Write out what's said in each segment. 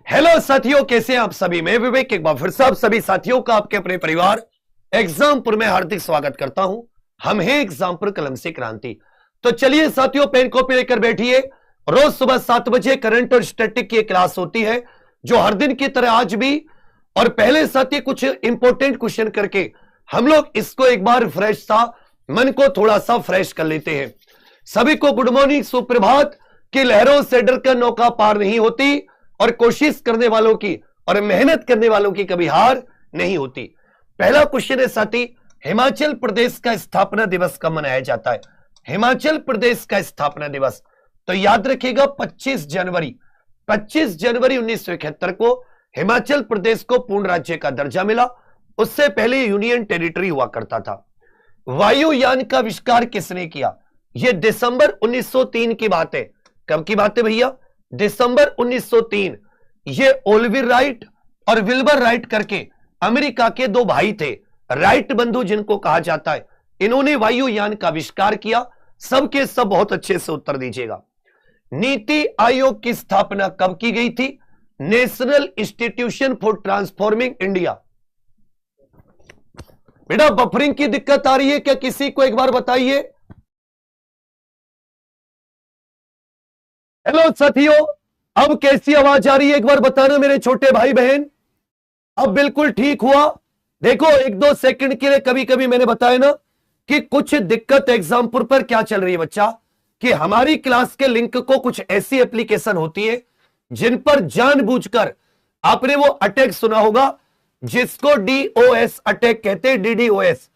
Hello साथियों, कैसे हैं आप सभी। मैं विवेक एक बार फिर से आप सभी साथियों का आपके अपने परिवार एग्जामपुर में हार्दिक स्वागत करता हूं। हम हैं एग्जामपुर कलम से क्रांति। तो चलिए साथियों, पेन कॉपी लेकर बैठिए। रोज सुबह 7 बजे करंट और स्टैटिक की क्लास होती है, जो हर दिन की तरह आज भी। और पहले साथी कुछ इंपॉर्टेंट क्वेश्चन करके हम लोग इसको एक बार फ्रेश सा मन को थोड़ा सा फ्रेश कर लेते हैं। सभी को गुड मॉर्निंग, सुप्रभात। की लहरों से डरकर नौका पार नहीं होती, और कोशिश करने वालों की और मेहनत करने वालों की कभी हार नहीं होती। पहला क्वेश्चन है साथी, हिमाचल प्रदेश का स्थापना दिवस कब मनाया जाता है। हिमाचल प्रदेश का स्थापना दिवस तो याद रखिएगा 25 जनवरी 1971 को हिमाचल प्रदेश को पूर्ण राज्य का दर्जा मिला। उससे पहले यूनियन टेरिटरी हुआ करता था। वायुयान का आविष्कार किसने किया। यह दिसंबर 1903 की बात है। कब की बात है भैया? दिसंबर 1903। ये ओलिवर राइट और विल्बर राइट करके अमेरिका के दो भाई थे, राइट बंधु जिनको कहा जाता है। इन्होंने वायुयान का आविष्कार किया। सबके सब बहुत अच्छे से उत्तर दीजिएगा। नीति आयोग की स्थापना कब की गई थी। National institution for transforming India. बेटा बफरिंग की दिक्कत आ रही है क्या किसी को, एक बार बताइए। हेलो साथियों, अब कैसी आवाज आ रही है एक बार बताना मेरे छोटे भाई बहन। अब बिल्कुल ठीक हुआ। देखो 1-2 सेकंड के लिए कभी कभी मैंने बताया ना कि कुछ दिक्कत एग्जामपुर पर क्या चल रही है बच्चा, कि हमारी क्लास के लिंक को कुछ ऐसी एप्लीकेशन होती है जिन पर जानबूझकर आपने वो अटैक सुना होगा जिसको DOS अटैक कहते हैं, DDoS,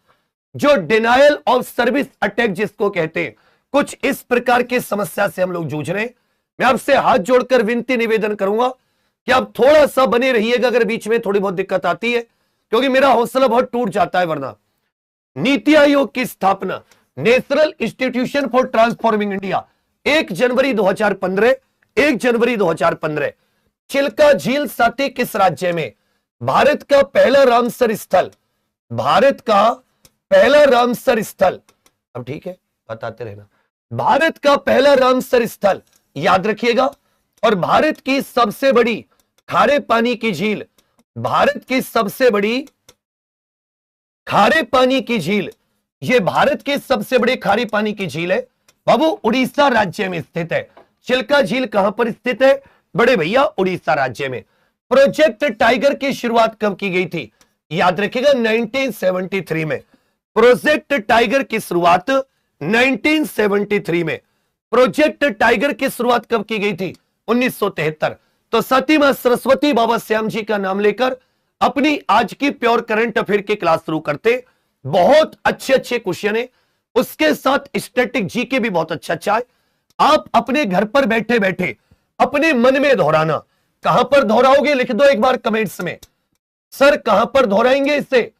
जो डिनायल ऑफ सर्विस अटैक जिसको कहते हैं। कुछ इस प्रकार की समस्या से हम लोग जूझ रहे हैं। मैं आपसे हाथ जोड़कर विनती निवेदन करूंगा कि आप थोड़ा सा बने रहिएगा अगर बीच में थोड़ी बहुत दिक्कत आती है, क्योंकि मेरा हौसला बहुत टूट जाता है वरना। नीति आयोग की स्थापना national institution for transforming India 1 जनवरी 2015। 1 जनवरी 2015। चिल्का झील साथी किस राज्य में? भारत का पहला रामसर स्थल। भारत का पहला रामसर स्थल, अब ठीक है बताते रहना। भारत का पहला रामसर स्थल याद रखिएगा। और भारत की सबसे बड़ी खारे पानी की झील, भारत की सबसे बड़ी खारे पानी की झील, यह भारत की सबसे बड़ी खारे पानी की झील है बाबू, उड़ीसा राज्य में स्थित है। चिल्का झील कहां पर स्थित है बड़े भैया? उड़ीसा राज्य में। प्रोजेक्ट टाइगर की शुरुआत कब की गई थी? याद रखिएगा 1973 में। प्रोजेक्ट टाइगर की शुरुआत 1973 में। प्रोजेक्ट टाइगर की शुरुआत कब की गई थी? 1973। तो सती मां सरस्वती बाबा श्याम जी का नाम लेकर अपनी आज की प्योर करंट अफेयर की क्लास शुरू करते। बहुत अच्छे अच्छे क्वेश्चन है, उसके साथ स्टैटिक जीके भी बहुत अच्छा है। आप अपने घर पर बैठे बैठे अपने मन में दोहराना। कहां पर दोहराओगे लिख दो एक बार कमेंट्स में। सर कहां पर दोहराएंगे इसे?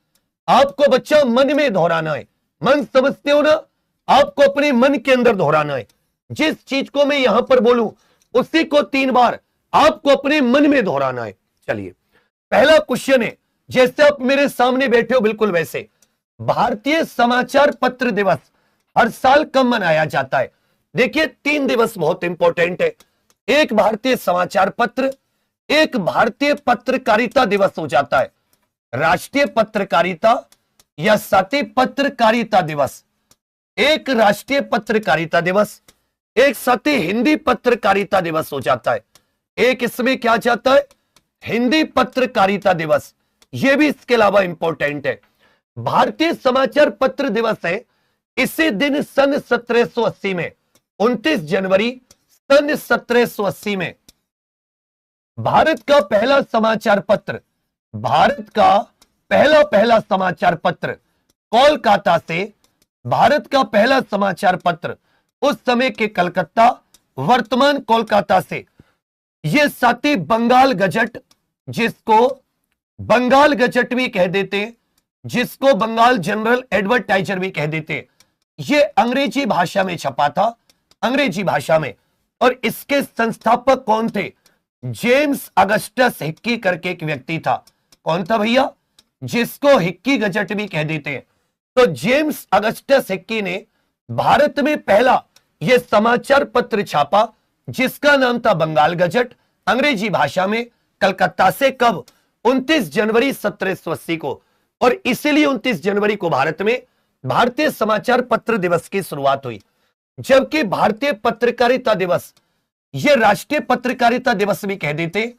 आपको बच्चा मन में दोहराना है। मन समझते हो ना? आपको अपने मन के अंदर दोहराना है। जिस चीज को मैं यहां पर बोलूं उसी को 3 बार आपको अपने मन में दोहराना है। चलिए पहला क्वेश्चन है, जैसे आप मेरे सामने बैठे हो बिल्कुल वैसे। भारतीय समाचार पत्र दिवस हर साल कब मनाया जाता है? देखिए 3 दिवस बहुत इंपॉर्टेंट है। एक भारतीय समाचार पत्र, एक भारतीय पत्रकारिता दिवस हो जाता है, राष्ट्रीय पत्रकारिता या साथी पत्रकारिता दिवस। एक राष्ट्रीय पत्रकारिता दिवस, एक साथी हिंदी पत्रकारिता दिवस हो जाता है। एक इसमें क्या जाता है? हिंदी पत्रकारिता दिवस। यह भी इसके अलावा इंपॉर्टेंट है। भारतीय समाचार पत्र दिवस है इसी दिन सन 1780 में, 29 जनवरी सन 1780 में भारत का पहला समाचार पत्र, भारत का पहला समाचार पत्र कोलकाता से, भारत का पहला समाचार पत्र उस समय के कलकत्ता, वर्तमान कोलकाता से। यह साथी बंगाल गजट, जिसको बंगाल गजट भी कह देते हैं, जिसको बंगाल जनरल एडवर्टाइजर भी कह देते हैं, यह अंग्रेजी भाषा में छपा था, अंग्रेजी भाषा में। और इसके संस्थापक कौन थे? जेम्स अगस्टस हिक्की करके एक व्यक्ति था। कौन था भैया? जिसको हिक्की गजट भी कह देते हैं। तो जेम्स अगस्टस हिक्की ने भारत में पहला यह समाचार पत्र छापा जिसका नाम था बंगाल गजट, अंग्रेजी भाषा में कलकत्ता से। कब? 29 जनवरी 1780 को। और इसीलिए 29 जनवरी को भारत में भारतीय समाचार पत्र दिवस की शुरुआत हुई। जबकि भारतीय पत्रकारिता दिवस, यह राष्ट्रीय पत्रकारिता दिवस भी कह देते,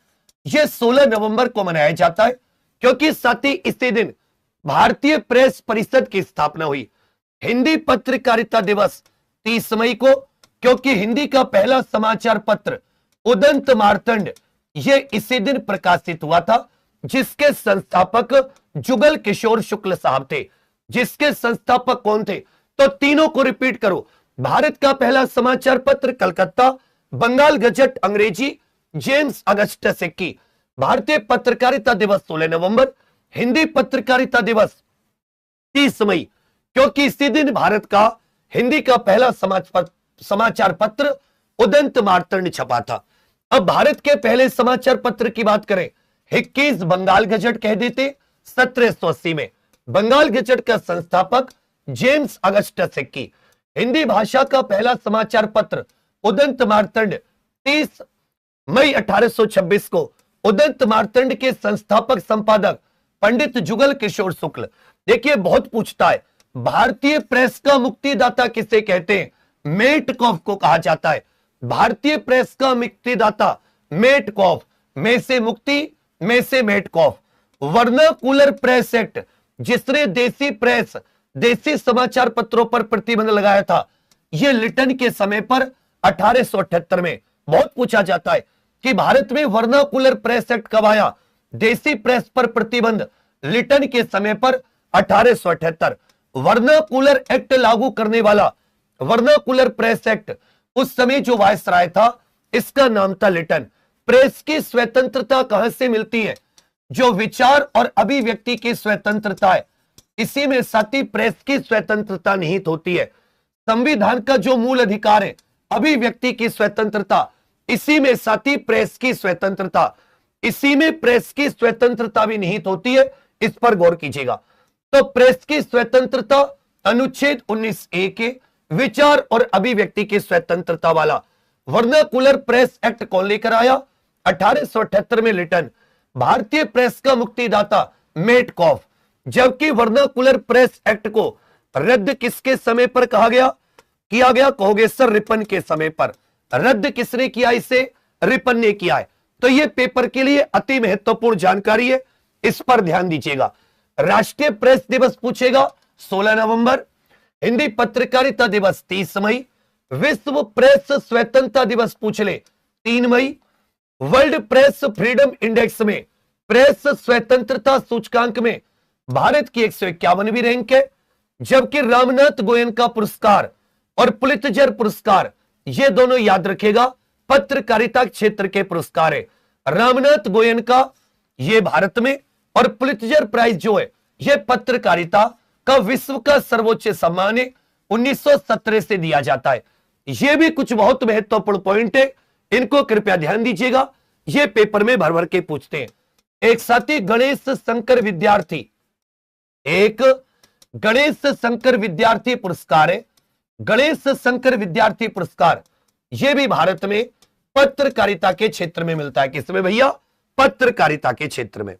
यह 16 नवंबर को मनाया जाता है, क्योंकि साथ ही इसी दिन भारतीय प्रेस परिषद की स्थापना हुई। हिंदी पत्रकारिता दिवस 30 मई को, क्योंकि हिंदी का पहला समाचार पत्र उदंत मार्तंड यह इसी दिन प्रकाशित हुआ था, जिसके संस्थापक जुगल किशोर शुक्ल साहब थे। जिसके संस्थापक कौन थे? तो तीनों को रिपीट करो। भारत का पहला समाचार पत्र कलकत्ता, बंगाल गजट अंग्रेजी जेम्स अगस्टस की। भारतीय पत्रकारिता दिवस 16 नवंबर, हिंदी पत्रकारिता दिवस 30 मई, क्योंकि इसी दिन भारत का हिंदी का पहला समाचार पत्र उदंत मार्तंड छपा था। अब भारत के पहले समाचार पत्र की बात करें, 21 बंगाल गजट कह देते 1780 में। बंगाल गजट का संस्थापक जेम्स अगस्टस की। हिंदी भाषा का पहला समाचार पत्र उदंत मार्तंड 30 मई 1826 को। उदंत मार्तंड के संस्थापक संपादक पंडित जुगल किशोर शुक्ल। देखिए, बहुत पूछता है, भारतीय प्रेस का मुक्तिदाता किसे कहते हैं? मेटकॉफ को कहा जाता है। भारतीय प्रेस का मुक्तिदाता मेटकॉफ, में से मुक्ति, में से मेटकॉफ। वर्नाकुलर प्रेस एक्ट, जिसने देसी प्रेस, देसी समाचार पत्रों पर प्रतिबंध लगाया था, यह लिटन के समय पर 1878 में। बहुत पूछा जाता है कि भारत में वर्नाकुलर प्रेस एक्ट कब आया? देसी प्रेस पर प्रतिबंध लिटन के समय पर 1878। वर्नाकुलर एक्ट लागू करने वाला, वर्नाकुलर प्रेस एक्ट, उस समय जो वायसराय था, इसका नाम था लिटन। प्रेस की स्वतंत्रता कहां से मिलती है? जो विचार और अभिव्यक्ति की स्वतंत्रता है, इसी में साथी प्रेस की स्वतंत्रता निहित होती है। संविधान का जो मूल अधिकार है, अभिव्यक्ति की स्वतंत्रता, इसी में साथी प्रेस की स्वतंत्रता, इसी में प्रेस की स्वतंत्रता भी निहित होती है। इस पर गौर कीजिएगा। तो प्रेस की स्वतंत्रता अनुच्छेद 19A के विचार और अभिव्यक्ति की स्वतंत्रता वाला वर्नाकुलर प्रेस एक्ट कौन लेकर आया? 1878 में लिटन। भारतीय प्रेस का मुक्तिदाता मेटकॉफ। जबकि वर्नाकुलर प्रेस एक्ट को रद्द किसके समय पर किया गया? कहोगे सर, रिपन के समय पर। रद्द किसने किया इसे? रिपन ने किया है। तो यह पेपर के लिए अति महत्वपूर्ण जानकारी है, इस पर ध्यान दीजिएगा। राष्ट्रीय प्रेस दिवस पूछेगा 16 नवंबर, हिंदी पत्रकारिता दिवस 30 मई, विश्व प्रेस स्वतंत्रता दिवस पूछ ले 3 मई, वर्ल्ड प्रेस फ्रीडम इंडेक्स में, प्रेस स्वतंत्रता सूचकांक में भारत की 151वीं रैंक है। जबकि रामनाथ गोयनका पुरस्कार और पुलित्जर पुरस्कार, ये दोनों याद रखेगा, पत्रकारिता क्षेत्र के पुरस्कार है। रामनाथ गोयनका ये भारत में, और पुलित्जर प्राइज जो है, ये पत्रकारिता का विश्व का सर्वोच्च सम्मान है, 1917 से दिया जाता है। ये भी कुछ बहुत महत्वपूर्ण पॉइंट है, इनको कृपया ध्यान दीजिएगा, ये पेपर में भर भर के पूछते हैं। एक साथी गणेश शंकर विद्यार्थी, एक गणेश शंकर विद्यार्थी पुरस्कार है। गणेश शंकर विद्यार्थी पुरस्कार यह भी भारत में पत्रकारिता के क्षेत्र में मिलता है। किसमें भैया? पत्रकारिता के क्षेत्र में।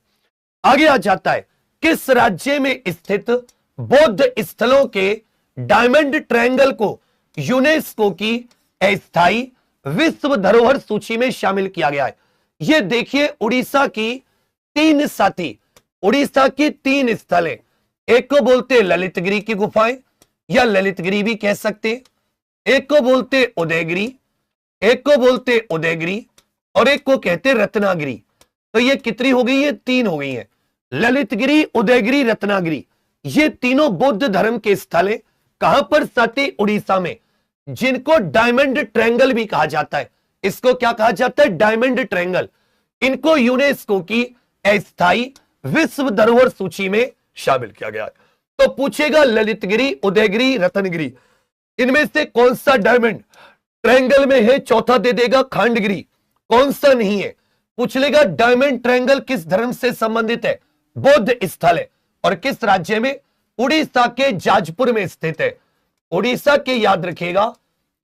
आगे आ जाता है, किस राज्य में स्थित बौद्ध स्थलों के डायमंड ट्रायंगल को यूनेस्को की अस्थायी विश्व धरोहर सूची में शामिल किया गया है? यह देखिए, उड़ीसा की 3 साथी, उड़ीसा की 3 स्थल है। एक को बोलते ललितगिरी की गुफाएं, या ललितगिरी भी कह सकते, एक को बोलते उदयगिरी, एक को बोलते उदयगिरी, और एक को कहते रत्नागिरी। तो ये कितनी हो गई है? 3 हो गई है। ललितगिरी, उदयगिरी, रत्नागिरी, ये तीनों बौद्ध धर्म के स्थल है। कहां पर? साथी उड़ीसा में, जिनको डायमंड ट्रायंगल भी कहा जाता है। इसको क्या कहा जाता है? Diamond triangle. इनको यूनेस्को की अस्थायी विश्व धरोहर सूची में शामिल किया गया है। तो पूछेगा ललितगिरी, उदयगिरी, रत्नगिरी, इनमें से कौन सा डायमंड ट्रायंगल में है? चौथा दे देगा खांडगिरी। कौन सा नहीं है? पूछ लेगा डायमंड ट्रायंगल किस धर्म से संबंधित है? बौद्ध स्थल है। और किस राज्य में? उड़ीसा के जाजपुर में स्थित है। उड़ीसा के, याद रखिएगा,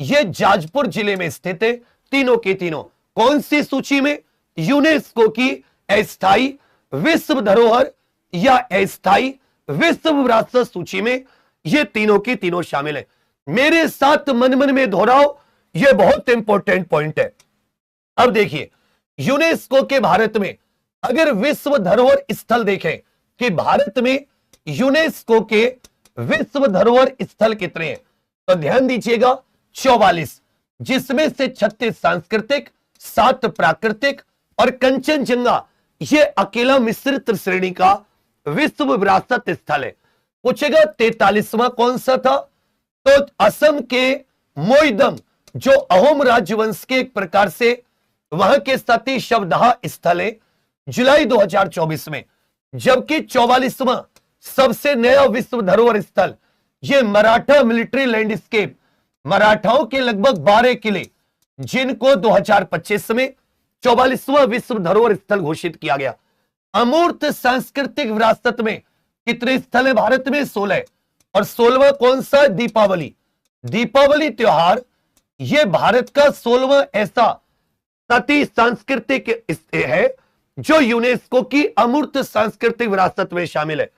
यह जाजपुर जिले में स्थित है। तीनों के तीनों कौन सी सूची में? यूनेस्को की अस्थाई विश्व धरोहर या अस्थाई विश्व विरासत सूची में ये तीनों की तीनों शामिल है। मेरे साथ मन मन में दोहराओ, ये बहुत इंपॉर्टेंट पॉइंट है। अब देखिए, यूनेस्को के भारत में अगर विश्व धरोहर स्थल देखें कि भारत में यूनेस्को के विश्व धरोहर स्थल कितने हैं, तो ध्यान दीजिएगा 44, जिसमें से 36 सांस्कृतिक, 7 प्राकृतिक और कंचनजंगा ये अकेला मिश्रित श्रेणी का विश्व विरासत स्थल है। पूछेगा 43वां कौन सा था, तो असम के मोईदम जो अहोम राजवंश के एक प्रकार से वहां के सती शवदाह स्थल है, जुलाई 2024 में। जबकि 44वां सबसे नया विश्व धरोहर स्थल ये मराठा मिलिट्री लैंडस्केप, मराठाओं के लगभग 12 किले, जिनको 2025 में 44वां विश्व धरोहर स्थल घोषित किया गया। अमूर्त सांस्कृतिक विरासत में कितने स्थल है भारत में? 16। और 16वां कौन सा? दीपावली। दीपावली त्योहार ये भारत का 16वां ऐसा सती सांस्कृतिक है जो यूनेस्को की अमूर्त सांस्कृतिक विरासत में शामिल है।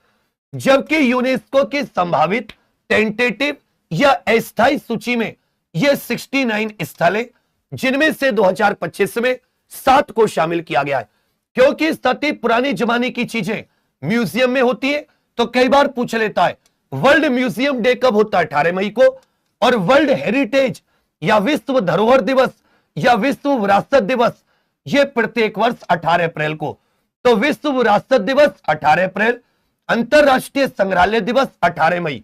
जबकि यूनेस्को की संभावित टेंटेटिव या अस्थायी सूची में यह 69 स्थल है, जिनमें से 2025 में 7 को शामिल किया गया है। क्योंकि सती पुराने जमाने की चीजें म्यूजियम में होती है, तो कई बार पूछ लेता है वर्ल्ड म्यूजियम डे कब होता है? 18 मई को। और वर्ल्ड हेरिटेज या विश्व धरोहर दिवस या विश्व विरासत दिवस ये प्रत्येक वर्ष 18 अप्रैल को। तो विश्व विरासत दिवस 18 अप्रैल, अंतरराष्ट्रीय संग्रहालय दिवस 18 मई,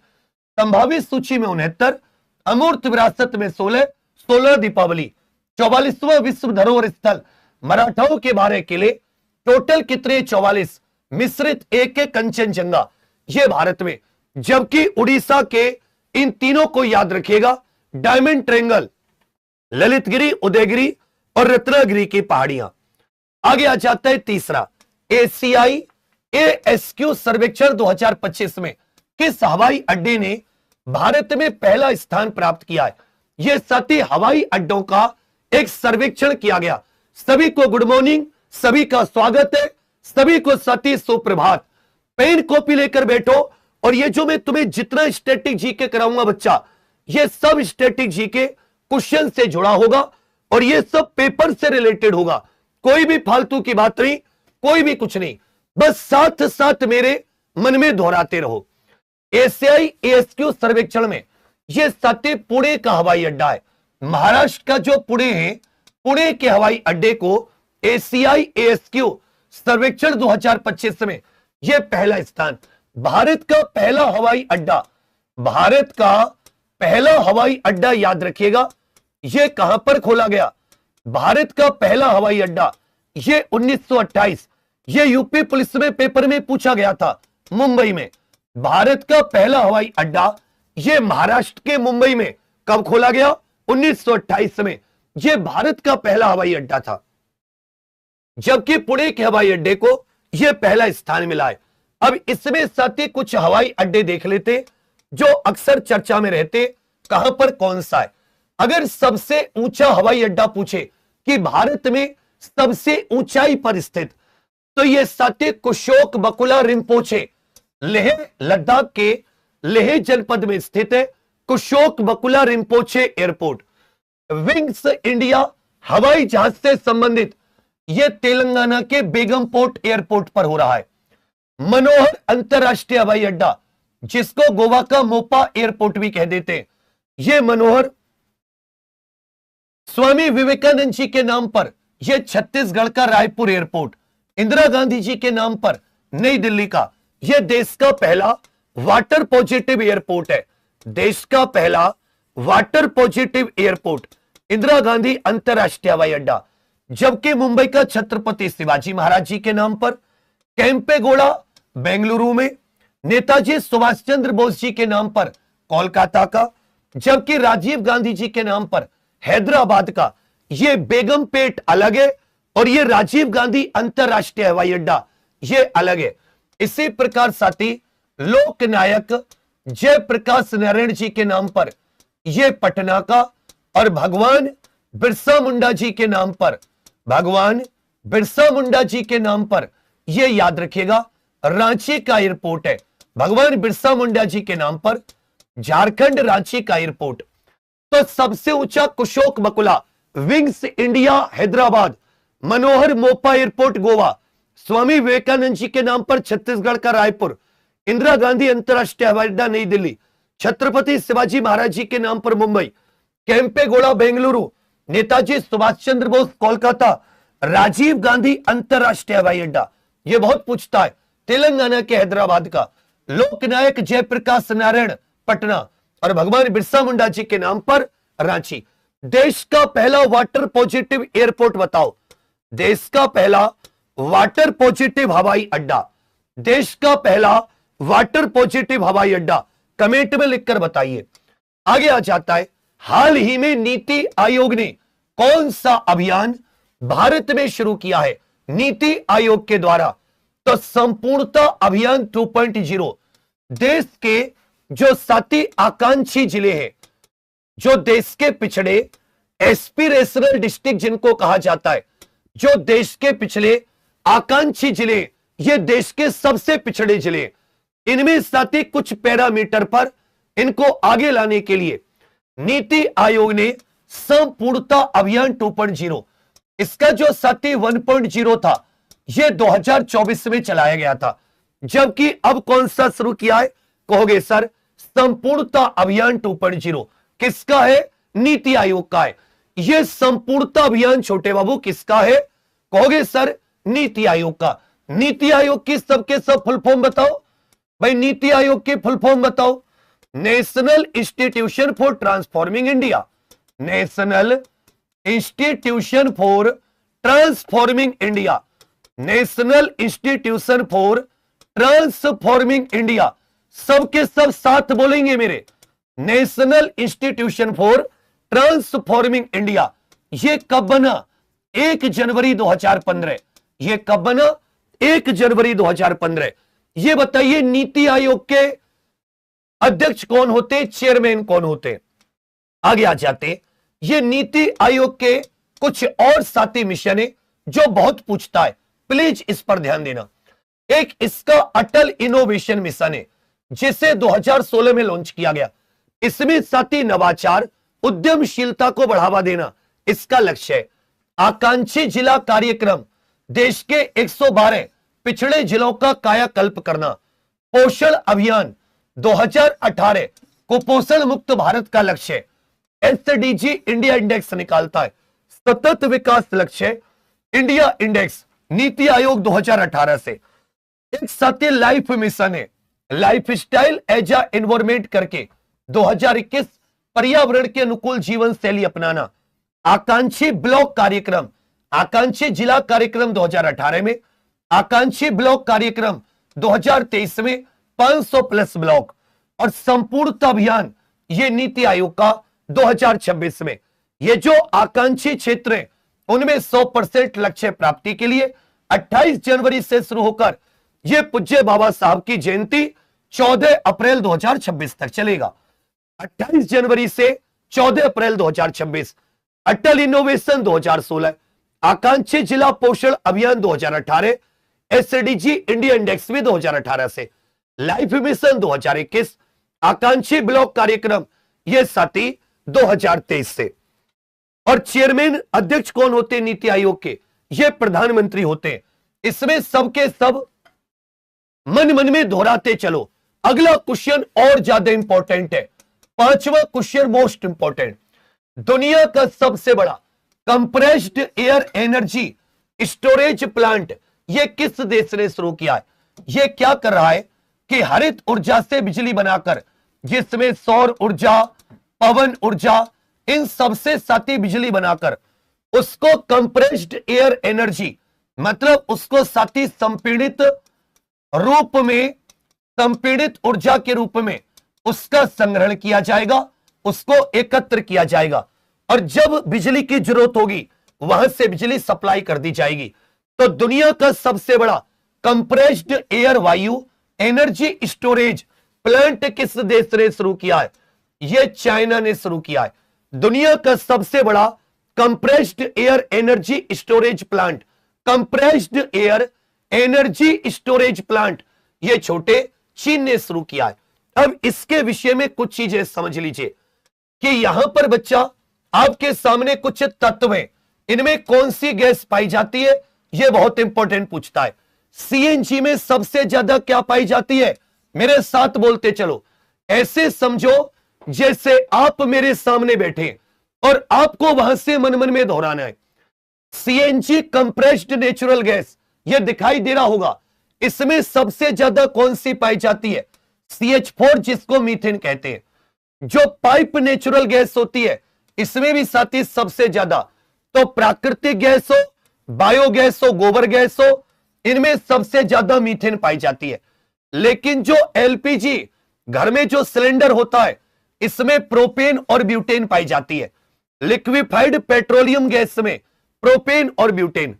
संभावित सूची में 69, अमूर्त विरासत में 16 दीपावली, 44वां विश्व धरोहर स्थल मराठाओं के 12 किले, टोटल कितने? 44, मिश्रित 1 कंचनजंगा ये भारत में। जबकि उड़ीसा के इन तीनों को याद रखिएगा, डायमंड ट्रेंगल, ललितगिरी, उदयगिरी और रत्नागिरी की पहाड़ियां। आगे आ जाता है तीसरा, एशियाई ASQ सर्वेक्षण 2025 में किस हवाई अड्डे ने भारत में पहला स्थान प्राप्त किया है? यह सती हवाई अड्डों का एक सर्वेक्षण किया गया। सभी को गुड मॉर्निंग, सभी का स्वागत है, सभी को सती सुप्रभात। पेन कॉपी लेकर बैठो, और ये जो मैं तुम्हें जितना स्टैटिक जीके कराऊंगा बच्चा, ये सब स्टैटिक जीके क्वेश्चन से जुड़ा होगा और ये सब पेपर से रिलेटेड होगा। कोई भी फालतू की बात नहीं, कोई भी कुछ नहीं, बस साथ साथ मेरे मन में दोहराते रहो। एशियाई ASQ सर्वेक्षण में यह सती पुणे का हवाई अड्डा है। महाराष्ट्र का जो पुणे है, पुणे के हवाई अड्डे को एशियाई ASQ सर्वेक्षण 2025 में यह पहला स्थान। भारत का पहला हवाई अड्डा, भारत का पहला हवाई अड्डा याद रखिएगा, यह कहां पर खोला गया? भारत का पहला हवाई अड्डा यह 1928, यह यूपी पुलिस में पेपर में पूछा गया था, मुंबई में। भारत का पहला हवाई अड्डा यह महाराष्ट्र के मुंबई में कब खोला गया? 1928 में। यह भारत का पहला हवाई अड्डा था। जबकि पुणे के हवाई अड्डे को यह पहला स्थान मिला है। अब इसमें साथ ही कुछ हवाई अड्डे देख लेते जो अक्सर चर्चा में रहते। कहां पर कौन सा है? अगर सबसे ऊंचा हवाई अड्डा पूछे कि भारत में सबसे ऊंचाई पर स्थित, तो यह सत्य कुशोक बकुला रिम्पोचे, लेह लद्दाख के लेह जनपद में स्थित है। कुशोक बकुला रिम्पोचे एयरपोर्ट। विंग्स इंडिया हवाई जहाज से संबंधित यह तेलंगाना के बेगमपोर्ट एयरपोर्ट पर हो रहा है। मनोहर अंतरराष्ट्रीय हवाई अड्डा, जिसको गोवा का मोपा एयरपोर्ट भी कह देते हैं, यह मनोहर स्वामी विवेकानंद जी के नाम पर, यह छत्तीसगढ़ का रायपुर एयरपोर्ट, इंदिरा गांधी जी के नाम पर नई दिल्ली का, यह देश का पहला वाटर पॉजिटिव एयरपोर्ट है। देश का पहला water positive airport Indira Gandhi अंतरराष्ट्रीय हवाई अड्डा। जबकि मुंबई का छत्रपति शिवाजी महाराज जी के नाम पर, कैंपेगौड़ा बेंगलुरु में, नेताजी सुभाष चंद्र बोस जी के नाम पर कोलकाता का, जबकि राजीव गांधी जी के नाम पर हैदराबाद का। यह बेगमपेट अलग है और यह राजीव गांधी अंतरराष्ट्रीय हवाई अड्डा यह अलग है। इसी प्रकार साथी लोकनायक जयप्रकाश नारायण जी के नाम पर यह पटना का, और भगवान बिरसा मुंडा जी के नाम पर भगवान बिरसा मुंडा जी के नाम पर, यह याद रखिएगा, रांची का एयरपोर्ट है। भगवान बिरसा मुंडा जी के नाम पर झारखंड रांची का एयरपोर्ट। तो सबसे ऊंचा कुशोक बकुला विंग्स इंडिया हैदराबाद, मनोहर मोपा एयरपोर्ट गोवा, स्वामी विवेकानंद जी के नाम पर छत्तीसगढ़ का रायपुर, इंदिरा गांधी अंतरराष्ट्रीय हवाई अड्डा नई दिल्ली, छत्रपति शिवाजी महाराज जी के नाम पर मुंबई, केम्पेगौड़ा बेंगलुरु, नेताजी सुभाष चंद्र बोस कोलकाता, राजीव गांधी अंतरराष्ट्रीय हवाई अड्डा, यह बहुत पूछता है, तेलंगाना के हैदराबाद का, लोकनायक जयप्रकाश नारायण पटना, और भगवान बिरसा मुंडा जी के नाम पर रांची। देश का पहला वाटर पॉजिटिव एयरपोर्ट बताओ, देश का पहला वाटर पॉजिटिव हवाई अड्डा, देश का पहला वाटर पॉजिटिव हवाई अड्डा, कमेंट में लिखकर बताइए। आगे आ जाता है, हाल ही में नीति आयोग ने कौन सा अभियान भारत में शुरू किया है नीति आयोग के द्वारा? तो संपूर्णता अभियान 2.0। देश के जो 7 आकांक्षी जिले हैं, जो देश के पिछड़े एस्पिरेशनल डिस्ट्रिक्ट जिनको कहा जाता है, जो देश के पिछले आकांक्षी जिले, ये देश के सबसे पिछड़े जिले, इनमें साथ ही कुछ पैरामीटर पर इनको आगे लाने के लिए नीति आयोग ने संपूर्णता अभियान 2.0, इसका जो साथी 1.0 था, यह 2024 में चलाया गया था, जबकि अब कौन सा शुरू किया है कहोगे सर? संपूर्णता अभियान 2.0 किसका है? नीति आयोग का है। यह संपूर्णता अभियान छोटे बाबू किसका है कहोगे सर? नीति आयोग का। नीति आयोग की सबके सब फुल फॉर्म बताओ भाई, नीति आयोग की फुल फॉर्म बताओ। National institution for transforming India, national institution for transforming India, national institution for transforming India. सबके सब साथ बोलेंगे मेरे, national institution for transforming India. यह कब बना? 1 जनवरी 2015। यह कब बना? 1 जनवरी 2015। यह बताइए नीति आयोग के अध्यक्ष कौन होते, चेयरमैन कौन होते? आगे आ जाते, ये नीति आयोग के कुछ और साथी मिशन है जो बहुत पूछता है, प्लीज इस पर ध्यान देना। एक इसका अटल इनोवेशन मिशन है जिसे 2016 में लॉन्च किया गया। इसमें साथी नवाचार, उद्यमशीलता को बढ़ावा देना इसका लक्ष्य है। आकांक्षी जिला कार्यक्रम, देश के 112 पिछड़े जिलों का कायाकल्प करना। पोषण अभियान 2018 कुपोषण मुक्त भारत का लक्ष्य। एसडीजी इंडिया इंडेक्स निकालता है, सतत विकास लक्ष्य इंडिया इंडेक्स नीति आयोग 2018 से। एक साथी लाइफ मिशन है, lifestyle as a environment करके 2021 पर्यावरण के अनुकूल जीवन शैली अपनाना। आकांक्षी ब्लॉक कार्यक्रम, आकांक्षी जिला कार्यक्रम 2018 में, आकांक्षी ब्लॉक कार्यक्रम 2023 में 500 प्लस ब्लॉक, और संपूर्णता अभियान ये नीति आयोग का 2026 में। ये जो आकांक्षी क्षेत्र है उनमें 100% लक्ष्य प्राप्ति के लिए 28 जनवरी से शुरू होकर यह पूज्य बाबा साहब की जयंती 14 अप्रैल 2026 तक चलेगा। 28 जनवरी से 14 अप्रैल 2026। अटल इनोवेशन 2016, आकांक्षी जिला पोषण अभियान 2018, एसडीजी इंडिया इंडेक्स भी 2018 से, लाइफ मिशन 2021, आकांक्षी ब्लॉक कार्यक्रम ये साथी 2023 से। और चेयरमैन अध्यक्ष कौन होते हैं नीति आयोग के? ये प्रधानमंत्री होते हैं। इसमें सबके सब मन मन में दोहराते चलो। अगला क्वेश्चन और ज्यादा इंपॉर्टेंट है, 5वां क्वेश्चन मोस्ट इंपॉर्टेंट। दुनिया का सबसे बड़ा compressed air energy storage plant ये किस देश ने शुरू किया है? ये क्या कर रहा है कि हरित ऊर्जा से बिजली बनाकर, जिसमें सौर ऊर्जा, पवन ऊर्जा, इन सबसे साथी बिजली बनाकर उसको कंप्रेस्ड एयर एनर्जी, मतलब उसको साथी संपीड़ित रूप में, संपीड़ित ऊर्जा के रूप में उसका संग्रहण किया जाएगा, उसको एकत्र किया जाएगा, और जब बिजली की जरूरत होगी वहां से बिजली सप्लाई कर दी जाएगी। तो दुनिया का सबसे बड़ा कंप्रेस्ड एयर वायु एनर्जी स्टोरेज प्लांट किस देश ने शुरू किया है? यह चाइना ने शुरू किया है। दुनिया का सबसे बड़ा compressed air energy storage plant compressed air energy storage plant, ये छोटे चीन ने शुरू किया है। अब इसके विषय में कुछ चीजें समझ लीजिए कि यहां पर बच्चा आपके सामने कुछ तत्व हैं, इनमें कौन सी गैस पाई जाती है, यह बहुत इंपॉर्टेंट पूछता है। सीएनजी में सबसे ज्यादा क्या पाई जाती है, मेरे साथ बोलते चलो। ऐसे समझो जैसे आप मेरे सामने बैठे और आपको वहां से मन मन में दोहराना है। सीएनजी कंप्रेस्ड नेचुरल गैस, यह दिखाई दे रहा होगा, इसमें सबसे ज्यादा कौन सी पाई जाती है, CH4, जिसको मीथेन कहते हैं। जो पाइप नेचुरल गैस होती है, इसमें भी साथी सबसे ज्यादा, तो प्राकृतिक गैस हो, बायोगैस हो, गोबर गैस हो, इनमें सबसे ज्यादा मीथेन पाई जाती है। लेकिन जो एलपीजी घर में जो सिलेंडर होता है, इसमें प्रोपेन और ब्यूटेन पाई जाती है। लिक्विफाइड पेट्रोलियम गैस में प्रोपेन और ब्यूटेन,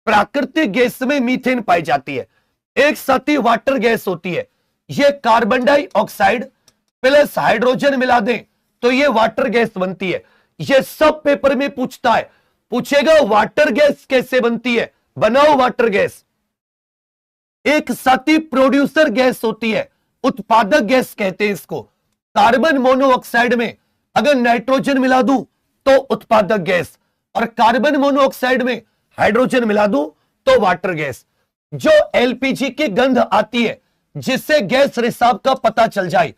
प्राकृतिक गैस में मीथेन पाई जाती है। एक साथी वाटर गैस होती है, यह कार्बन डाइऑक्साइड प्लस हाइड्रोजन मिला दें तो यह वाटर गैस बनती है। यह सब पेपर में पूछता है, पूछेगा वाटर गैस कैसे बनती है, बनाओ वाटर गैस। एक साथी प्रोड्यूसर गैस होती है, उत्पादक गैस कहते हैं इसको। कार्बन मोनोऑक्साइड में अगर नाइट्रोजन मिला दूं तो उत्पादक गैस, और कार्बन मोनोऑक्साइड में हाइड्रोजन मिला दूं तो वाटर गैस। जो एलपीजी की गंध आती है, जिससे गैस रिसाव का पता चल जाए,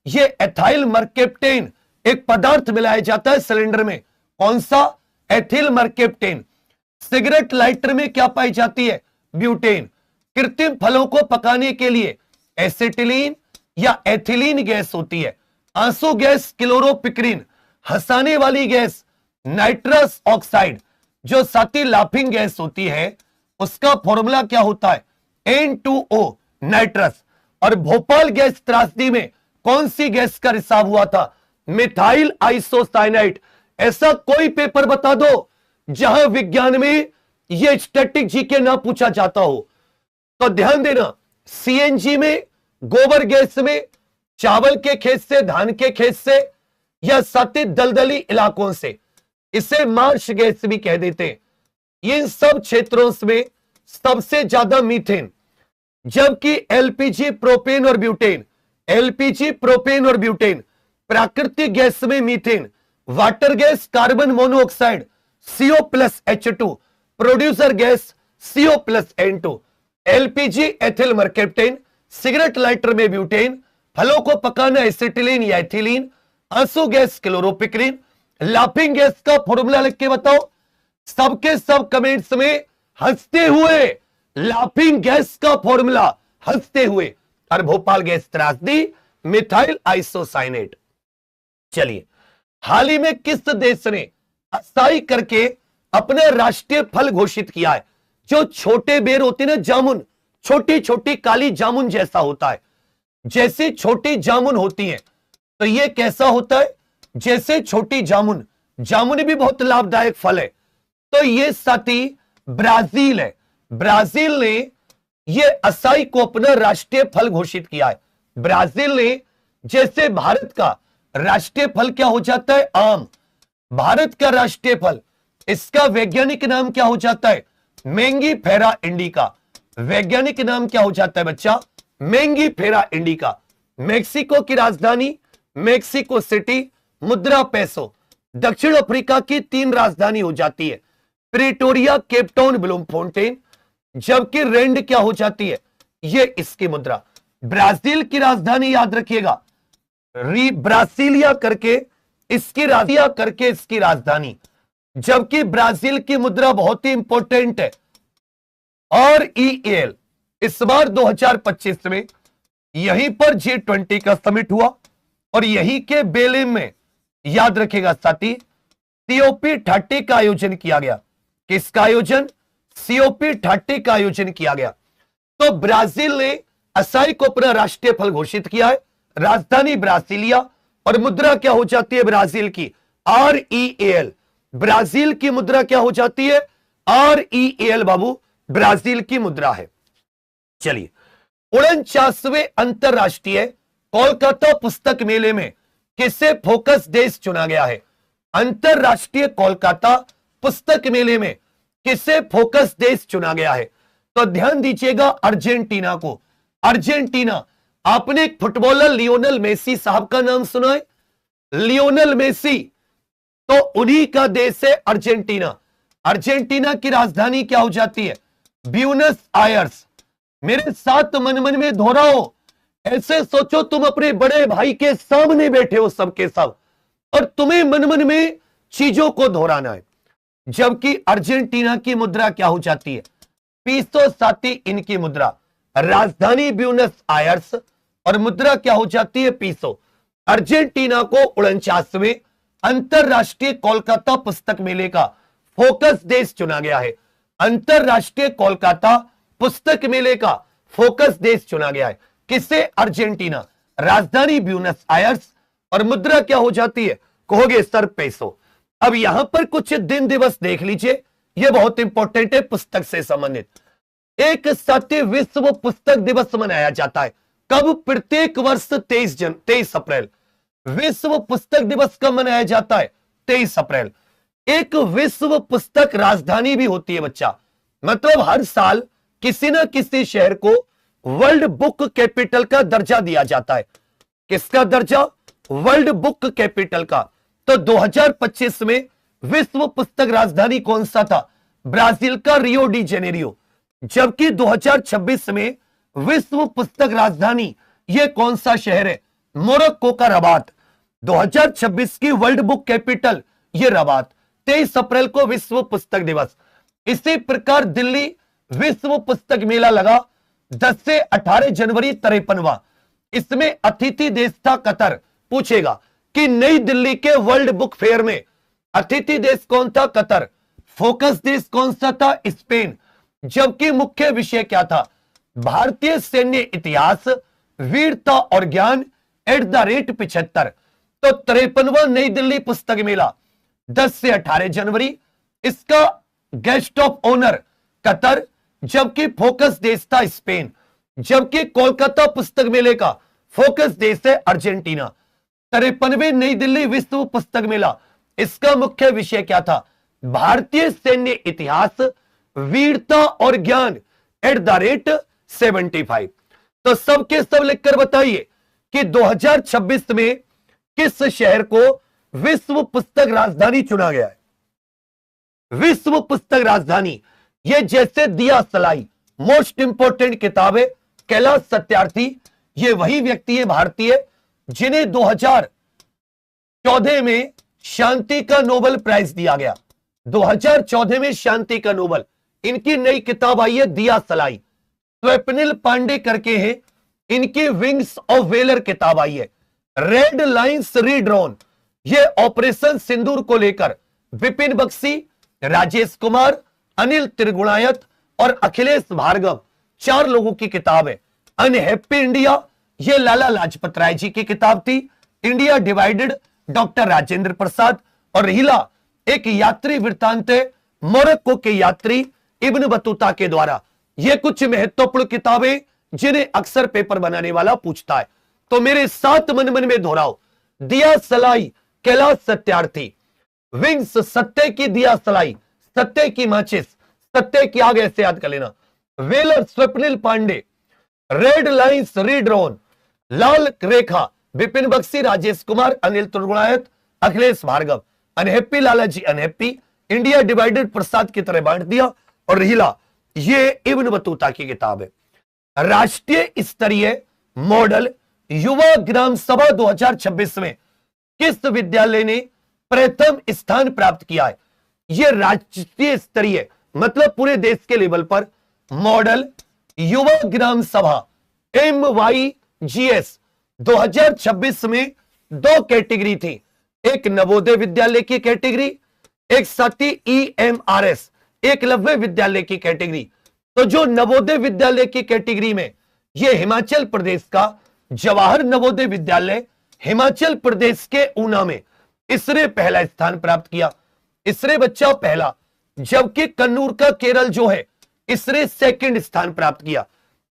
यह एथाइल मर्केप्टेन एक पदार्थ मिलाया जाता है सिलेंडर में। कौन सा, एथिल मर्केप्टेन। सिगरेट लाइटर में क्या पाई जाती है, ब्यूटेन। कृत्रिम फलों को पकाने के लिए एसिटिलीन या एथिलीन गैस होती है। आंसू गैस क्लोरोपिक्रिन। हंसाने वाली गैस नाइट्रस ऑक्साइड। जो साथी लाफिंग गैस होती है, उसका फॉर्मूला क्या होता है, N2O नाइट्रस। और भोपाल गैस त्रासदी में कौन सी गैस का रिसाव हुआ था, मिथाइल आइसोसाइनाइड। ऐसा कोई पेपर बता दो जहां विज्ञान में यह स्टैटिक जीके ना पूछा जाता हो। तो ध्यान देना, सीएनजी में, गोबर गैस में, चावल के खेत से, धान के खेत से, या साथी दलदली इलाकों से, इसे मार्श गैस भी कह देते हैं। इन सब क्षेत्रों में सबसे ज्यादा मीथेन, जबकि एलपीजी प्रोपेन और ब्यूटेन, एलपीजी प्रोपेन और ब्यूटेन, प्राकृतिक गैस में methane, water gas carbon monoxide CO+H2, producer gas CO+N2, LPG ethyl mercaptan, cigarette lighter में ब्यूटेन, फलों को पकाना एसिटिलीन या एथिलीन, आंसू गैस क्लोरोपिक्रिन। लाफिंग गैस का फॉर्मूला लिख के बताओ, सबके सब कमेंट्स में हंसते हुए लाफिंग गैस का फॉर्मूला, हंसते हुए। और भोपाल गैस त्रासदी, मिथाइल आइसोसाइनेट। चलिए, हाल ही में किस देश ने असाई करके अपना राष्ट्रीय फल घोषित किया है। जो छोटे बेर होते हैं ना, जामुन, छोटी छोटी काली जामुन जैसा होता है, जैसी छोटी जामुन होती है, तो ये कैसा होता है, जैसे छोटी जामुन। जामुन भी बहुत लाभदायक फल है। तो ये साथी ब्राजील है, ब्राजील ने ये असाई को अपना राष्ट्रीय फल घोषित किया है। ब्राजील ने, जैसे भारत का राष्ट्रीय फल क्या हो जाता है, आम। भारत का राष्ट्रीय फल, इसका वैज्ञानिक नाम क्या हो जाता है, मैंगीफेरा इंडिका। वैज्ञानिक नाम क्या हो जाता है बच्चा, मैंगीफेरा इंडिका। मेक्सिको की राजधानी मेक्सिको सिटी, मुद्रा पैसो। दक्षिण अफ्रीका की 3 राजधानी हो जाती है, प्रिटोरिया, केपटाउन, ब्लूमफोंटेन। जबकि रेंड क्या हो जाती है, ये इसकी मुद्रा। ब्राजील की राजधानी याद रखिएगा, ब्रासिलिया करके इसकी राजधानी। जबकि ब्राजील की मुद्रा बहुत ही इंपॉर्टेंट है। और EAL इस बार 2025 में यहीं पर G20 का समिट हुआ और यहीं के बेलेम में, याद रखेगा साथी, COP30 का आयोजन किया गया। किसका आयोजन, COP30 का आयोजन किया गया। तो ब्राजील ने असाई को अपना राष्ट्रीय फल घोषित किया है, राजधानी ब्रासिलिया, और मुद्रा क्या हो जाती है ब्राजील की, REAL। ब्राजील की मुद्रा क्या हो जाती है, REAL बाबू, ब्राजील की मुद्रा है। चलिए, 49वें अंतरराष्ट्रीय कोलकाता पुस्तक मेले में किसे फोकस देश चुना गया है। अंतरराष्ट्रीय कोलकाता पुस्तक मेले में किसे फोकस देश चुना गया है? तो ध्यान दीजिएगा अर्जेंटीना को। अर्जेंटीना, आपने एक फुटबॉलर लियोनेल मेसी साहब का नाम सुना है? लियोनेल मेसी, तो उन्हीं का देश है अर्जेंटीना। अर्जेंटीना की राजधानी क्या हो जाती है? Buenos Aires. मेरे साथ मन मन में दोहराओ, ऐसे सोचो तुम अपने बड़े भाई के सामने बैठे हो सबके सब, और तुम्हें मन मन में चीजों को दोहराना है। जबकि अर्जेंटीना की मुद्रा क्या हो जाती है? पीसो साथी इनकी मुद्रा, राजधानी ब्यूनस आयर्स और मुद्रा क्या हो जाती है? पीसो। अर्जेंटीना को 49वें अंतरराष्ट्रीय कोलकाता पुस्तक मेले का फोकस देश चुना गया है। अंतरराष्ट्रीय कोलकाता पुस्तक मेले का फोकस देश चुना गया है। किसे? अर्जेंटीना। राजधानी ब्यूनस आयर्स और मुद्रा क्या हो जाती है? कहोगे सर पेसो। अब यहां पर कुछ दिन दिवस देख लीजिए, यह बहुत इंपॉर्टेंट है पुस्तक से संबंधित। एक साथ विश्व पुस्तक दिवस मनाया जाता है। कब? प्रत्येक वर्ष 23 अप्रैल। विश्व पुस्तक दिवस कब मनाया जाता है? 23 अप्रैल। एक विश्व पुस्तक राजधानी भी होती है बच्चा, मतलब हर साल किसी ना किसी शहर को वर्ल्ड बुक कैपिटल का दर्जा दिया जाता है। किसका दर्जा? वर्ल्ड बुक कैपिटल का। तो 2025 में विश्व पुस्तक राजधानी कौन सा था? ब्राजील का रियो डी जेनेरियो। जबकि 2026 में विश्व पुस्तक राजधानी यह कौन सा शहर है? मोरक्को का रबात। 2026 की वर्ल्ड बुक कैपिटल यह रबात। 23 अप्रैल को विश्व पुस्तक दिवस। इसी प्रकार दिल्ली विश्व पुस्तक मेला लगा 10 से 18 जनवरी 53वां। इसमें अतिथि देश था कतर। पूछेगा कि नई दिल्ली के वर्ल्ड बुक फेयर में अतिथि देश कौन था? कतर। फोकस देश कौन सा था? स्पेन। जबकि मुख्य विषय क्या था? भारतीय सैन्य इतिहास, वीरता और ज्ञान @75। तो 53वां नई दिल्ली पुस्तक मेला 10 से 18 जनवरी। इसका गेस्ट ऑफ ऑनर कतर, जबकि फोकस देश था स्पेन। जबकि कोलकाता पुस्तक मेले का फोकस देश है अर्जेंटीना। 53वें नई दिल्ली विश्व पुस्तक मेला, इसका मुख्य विषय क्या था? भारतीय सैन्य इतिहास, वीरता और ज्ञान @75। तो सबके सब लिखकर बताइए कि 2026 में किस शहर को विश्व पुस्तक राजधानी चुना गया है? विश्व पुस्तक राजधानी, ये जैसे दिया सलाई, मोस्ट इंपोर्टेंट किताब है। कैलाश सत्यार्थी, ये वही व्यक्ति है भारतीय जिन्हें 2014 में शांति का नोबेल प्राइज दिया गया। 2014 में शांति का नोबेल। इनकी नई किताब आई है दिया सलाई। स्वप्निल पांडे करके हैं, इनकी विंग्स ऑफ वेलर किताब आई है। रेड लाइंस रीड्रॉन, ये ऑपरेशन सिंदूर को लेकर विपिन बख्शी, राजेश कुमार, अनिल त्रिगुणायत और अखिलेश भार्गव 4 लोगों की किताब है। अनहैप्पी इंडिया, ये लाला लाजपत राय जी की किताब थी। India divided, doctor Rajendra Prasad. और हिला, एक यात्री वृत्तांत है मोरक्को के यात्री इब्न बतूता के द्वारा। ये कुछ महत्वपूर्ण किताबें जिन्हें अक्सर पेपर बनाने वाला पूछता है। तो मेरे साथ मन मन में दोहराओ, दिया सलाई कैलाश सत्यार्थी, विंग्स सत्य की दिया सलाई, सत्य की माचिस, सत्य की आग, ऐसे याद कर लेना। वेलर Swapnil Pandey, red lines redrawn, लाल रेखा Vipin Bakshi, Rajesh Kumar, Anil Trigunayat, Akhilesh Bhargava. Unhappy Lalaji unhappy, India divided Prasad की तरह बांट दिया। और हिला, ये इब्न बतूता की किताब है। राष्ट्रीय स्तरीय मॉडल युवा ग्राम सभा 2026 में किस विद्यालय ने प्रथम स्थान प्राप्त किया है? यह राष्ट्रीय स्तरीय, मतलब पूरे देश के लेवल पर मॉडल युवा ग्राम सभा MYGS 2026 में 2 कैटेगरी थी। एक नवोदय विद्यालय की कैटेगरी, एक साथी EMRS एकलव्य विद्यालय की कैटेगरी। तो जो नवोदय विद्यालय की कैटेगरी में यह हिमाचल प्रदेश का जवाहर नवोदय विद्यालय हिमाचल प्रदेश के ऊना में इसने पहला स्थान प्राप्त किया। इसने बच्चा पहला, जबकि कन्नूर का केरल जो है इसने सेकंड स्थान प्राप्त किया।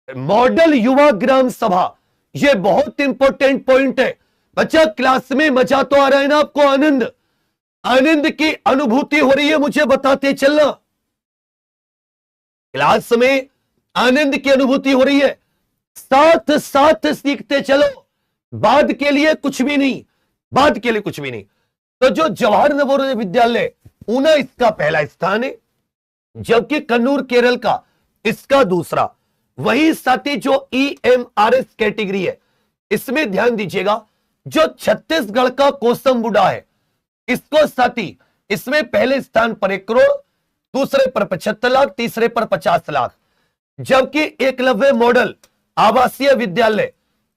मॉडल युवा ग्राम सभा, यह बहुत इंपॉर्टेंट पॉइंट है बच्चा। क्लास में मजा तो आ रहा है ना आपको? आनंद, आनंद की अनुभूति हो रही है, मुझे बताते चलना। क्लास में आनंद की अनुभूति हो रही है, साथ साथ सीखते चलो, बाद के लिए कुछ भी नहीं, बाद के लिए कुछ भी नहीं। तो जो जवाहर नवोदय विद्यालय ऊना इसका पहला स्थान है, जबकि कन्नूर केरल का इसका दूसरा। वही साथी जो EMRS कैटेगरी है, इसमें ध्यान दीजिएगा, जो छत्तीसगढ़ का कोसमबुडा है, इसको साथी इसमें पहले स्थान पर 1 करोड़, दूसरे पर 75 लाख, तीसरे पर 50 लाख। जबकि एकलव्य मॉडल आवासीय विद्यालय,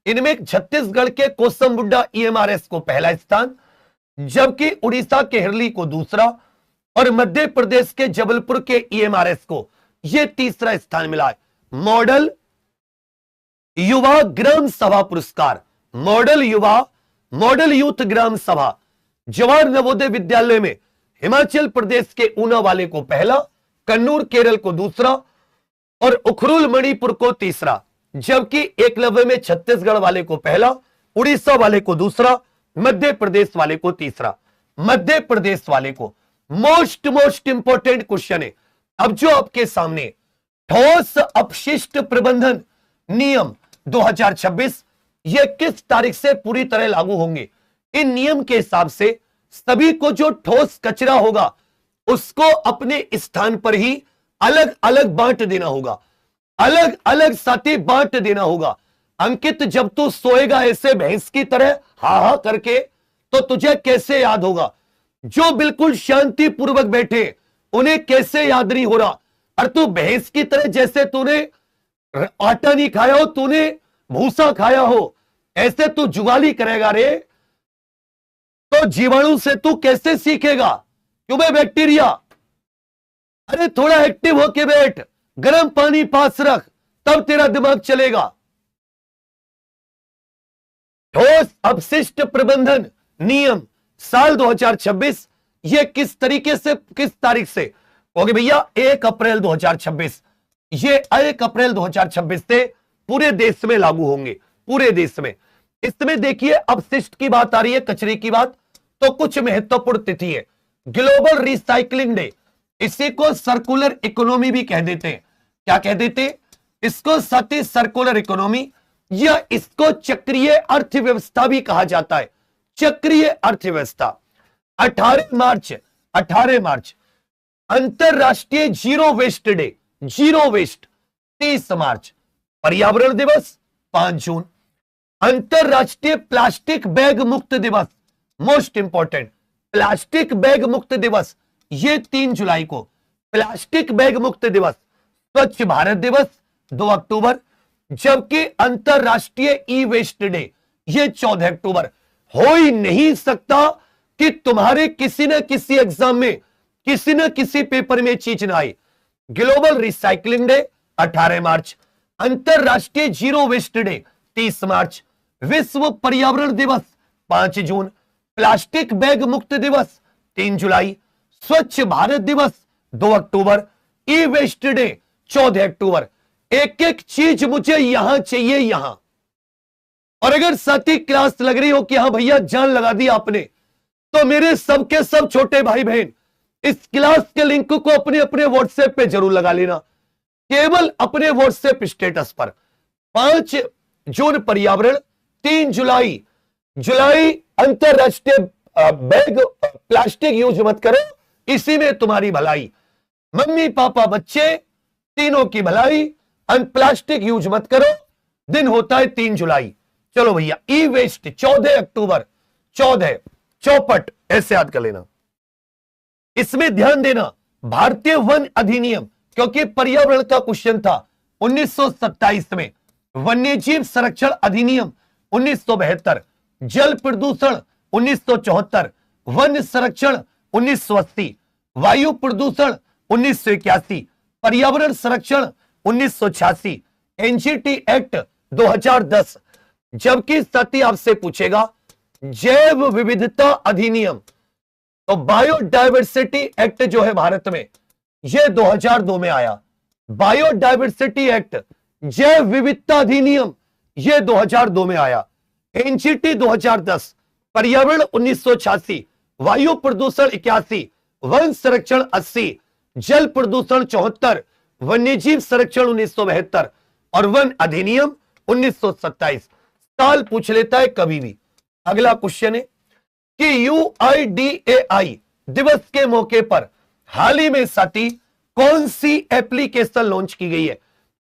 इनमें छत्तीसगढ़ के कोसमबुडा EMRS को पहला स्थान, जबकि उड़ीसा के हिरली को दूसरा, और मध्य प्रदेश के जबलपुर के EMRS को यह तीसरा स्थान मिला है। मॉडल युवा ग्राम सभा पुरस्कार, मॉडल यूथ ग्राम सभा जवाहर नवोदय विद्यालय में हिमाचल प्रदेश के ऊना वाले को पहला, कन्नूर केरल को दूसरा, और उखरुल मणिपुर को तीसरा। जबकि एकलव्य में छत्तीसगढ़ वाले को पहला, उड़ीसा वाले को दूसरा, मध्य प्रदेश वाले को तीसरा। मध्य प्रदेश वाले को मोस्ट इंपॉर्टेंट क्वेश्चन है अब जो आपके सामने, ठोस अपशिष्ट प्रबंधन नियम 2026 ये किस तारीख से पूरी तरह लागू होंगे? इन नियम के हिसाब से सभी को जो ठोस कचरा होगा उसको अपने स्थान पर ही अलग अलग बांट देना होगा, अलग अलग साथी बांट देना होगा। अंकित, जब तू सोएगा ऐसे भैंस की तरह हा हा करके, तो तुझे कैसे याद होगा? जो बिल्कुल शांति पूर्वक बैठे उन्हें कैसे याद नहीं हो रहा? और तू भैंस की तरह, जैसे तूने आटा नहीं खाया हो, तूने भूसा खाया हो, ऐसे तू जुगाली करेगा रे, तो जीवाणु से तू कैसे सीखेगा? क्यों बे बैक्टीरिया? अरे थोड़ा एक्टिव होके बैठ, गर्म पानी पास रख, तब तेरा दिमाग चलेगा। ठोस अपशिष्ट प्रबंधन नियम साल 2026 ये किस तरीके से, किस तारीख से होगी भैया? 1 अप्रैल 2026। ये 1 अप्रैल 2026 से पूरे देश में लागू होंगे, पूरे देश में। इसमें देखिए अपशिष्ट की बात आ रही है, कचरे की बात, तो कुछ महत्वपूर्ण तिथि है। ग्लोबल रिसाइकलिंग डे, इसी को सर्कुलर इकोनॉमी भी कह देते हैं। क्या कह देते हैं इसको? साथी सर्कुलर इकोनॉमी, या इसको चक्रीय अर्थव्यवस्था भी कहा जाता है, चक्रीय अर्थव्यवस्था। 18 मार्च अंतरराष्ट्रीय zero waste day, zero waste. 30 मार्च पर्यावरण दिवस, 5 जून अंतरराष्ट्रीय प्लास्टिक बैग मुक्त दिवस, मोस्ट इंपॉर्टेंट प्लास्टिक बैग मुक्त दिवस, ये 3 जुलाई को प्लास्टिक बैग मुक्त दिवस। स्वच्छ भारत दिवस 2 अक्टूबर, जबकि अंतरराष्ट्रीय ई वेस्ट डे ये 14 अक्टूबर। हो ही नहीं सकता कि तुम्हारे किसी न किसी एग्जाम में, किसी न किसी पेपर में चीज ना आए। ग्लोबल रिसाइकलिंग डे 18 मार्च, अंतरराष्ट्रीय जीरो वेस्ट डे 30 मार्च, विश्व पर्यावरण दिवस 5 जून, प्लास्टिक बैग मुक्त दिवस 3 जुलाई, स्वच्छ भारत दिवस 2 अक्टूबर, ई वेस्ट डे 14 अक्टूबर। एक एक चीज मुझे यहां चाहिए, यहां। और अगर साथी क्लास लग रही हो कि हाँ भैया जान लगा दी आपने, तो मेरे सबके सब छोटे भाई बहन इस क्लास के लिंक को अपने अपने व्हाट्सएप पे जरूर लगा लेना, केवल अपने व्हाट्सएप स्टेटस पर। 5 जून पर्यावरण, 3 जुलाई अंतरराष्ट्रीय बैग प्लास्टिक यूज मत करो, इसी में तुम्हारी भलाई। मम्मी पापा बच्चे तीनों की भलाई, प्लास्टिक यूज मत करो, दिन होता है 3 जुलाई। चलो भैया, ई वेस्ट 14 अक्टूबर, 14 चौपट ऐसे याद कर लेना। इसमें ध्यान देना, भारतीय वन अधिनियम, क्योंकि पर्यावरण का क्वेश्चन था 1927 में, वन्यजीव संरक्षण अधिनियम 1972, जल प्रदूषण 1974, वन संरक्षण 1980, वायु प्रदूषण 1981, पर्यावरण संरक्षण 1986, एनजीटी एक्ट 2010। जबकि साथी आपसे पूछेगा जैव विविधता अधिनियम, तो बायोडायवर्सिटी एक्ट जो है भारत में, यह 2002 में आया। बायोडायवर्सिटी एक्ट, जैव विविधता अधिनियम, यह 2002 में आया। एनजीटी 2010, पर्यावरण 1986, वायु प्रदूषण 81, वन संरक्षण 80, जल प्रदूषण 74, वन्यजीव संरक्षण 1972 और वन अधिनियम 1927। साल पूछ लेता है कभी भी। अगला क्वेश्चन है कि UIDAI दिवस के मौके पर हाल ही में साथी कौन सी एप्लीकेशन लॉन्च की गई है?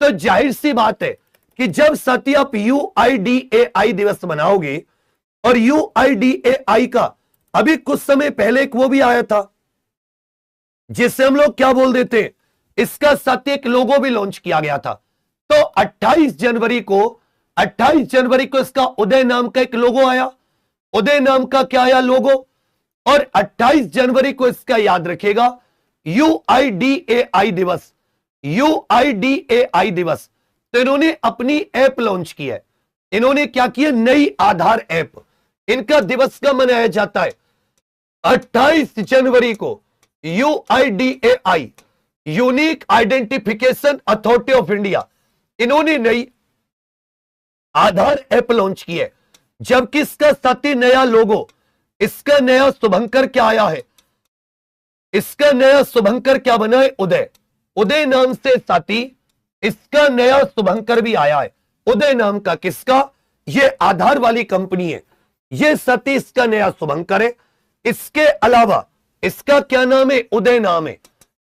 तो जाहिर सी बात है कि जब साथी आप UIDAI दिवस मनाओगे, और UIDAI का अभी कुछ समय पहले एक वो भी आया था जिससे हम लोग क्या बोल देते हैं, इसका साथी एक लोगो भी लॉन्च किया गया था। तो 28 जनवरी को इसका उदय नाम का एक लोगो आया। उदय नाम का क्या आया? लोगो। और 28 जनवरी को इसका याद रखेगा UIDAI दिवस। UIDAI दिवस। तो इन्होंने अपनी ऐप लॉन्च की है। इन्होंने क्या किया? नई आधार ऐप। इनका दिवस कब मनाया जाता है? 28 जनवरी को। UIDAI unique identification authority of India, इन्होंने नई आधार ऐप लॉन्च की है। जबकि इसका साथी नया लोगो, इसका नया शुभंकर क्या आया है? इसका नया शुभंकर क्या बना है? उदय। उदय नाम से साथी इसका नया शुभंकर भी आया है। उदय नाम का किसका? ये आधार वाली कंपनी है। ये साथी इसका नया शुभंकर है। इसके अलावा इसका क्या नाम है? उदय नाम है।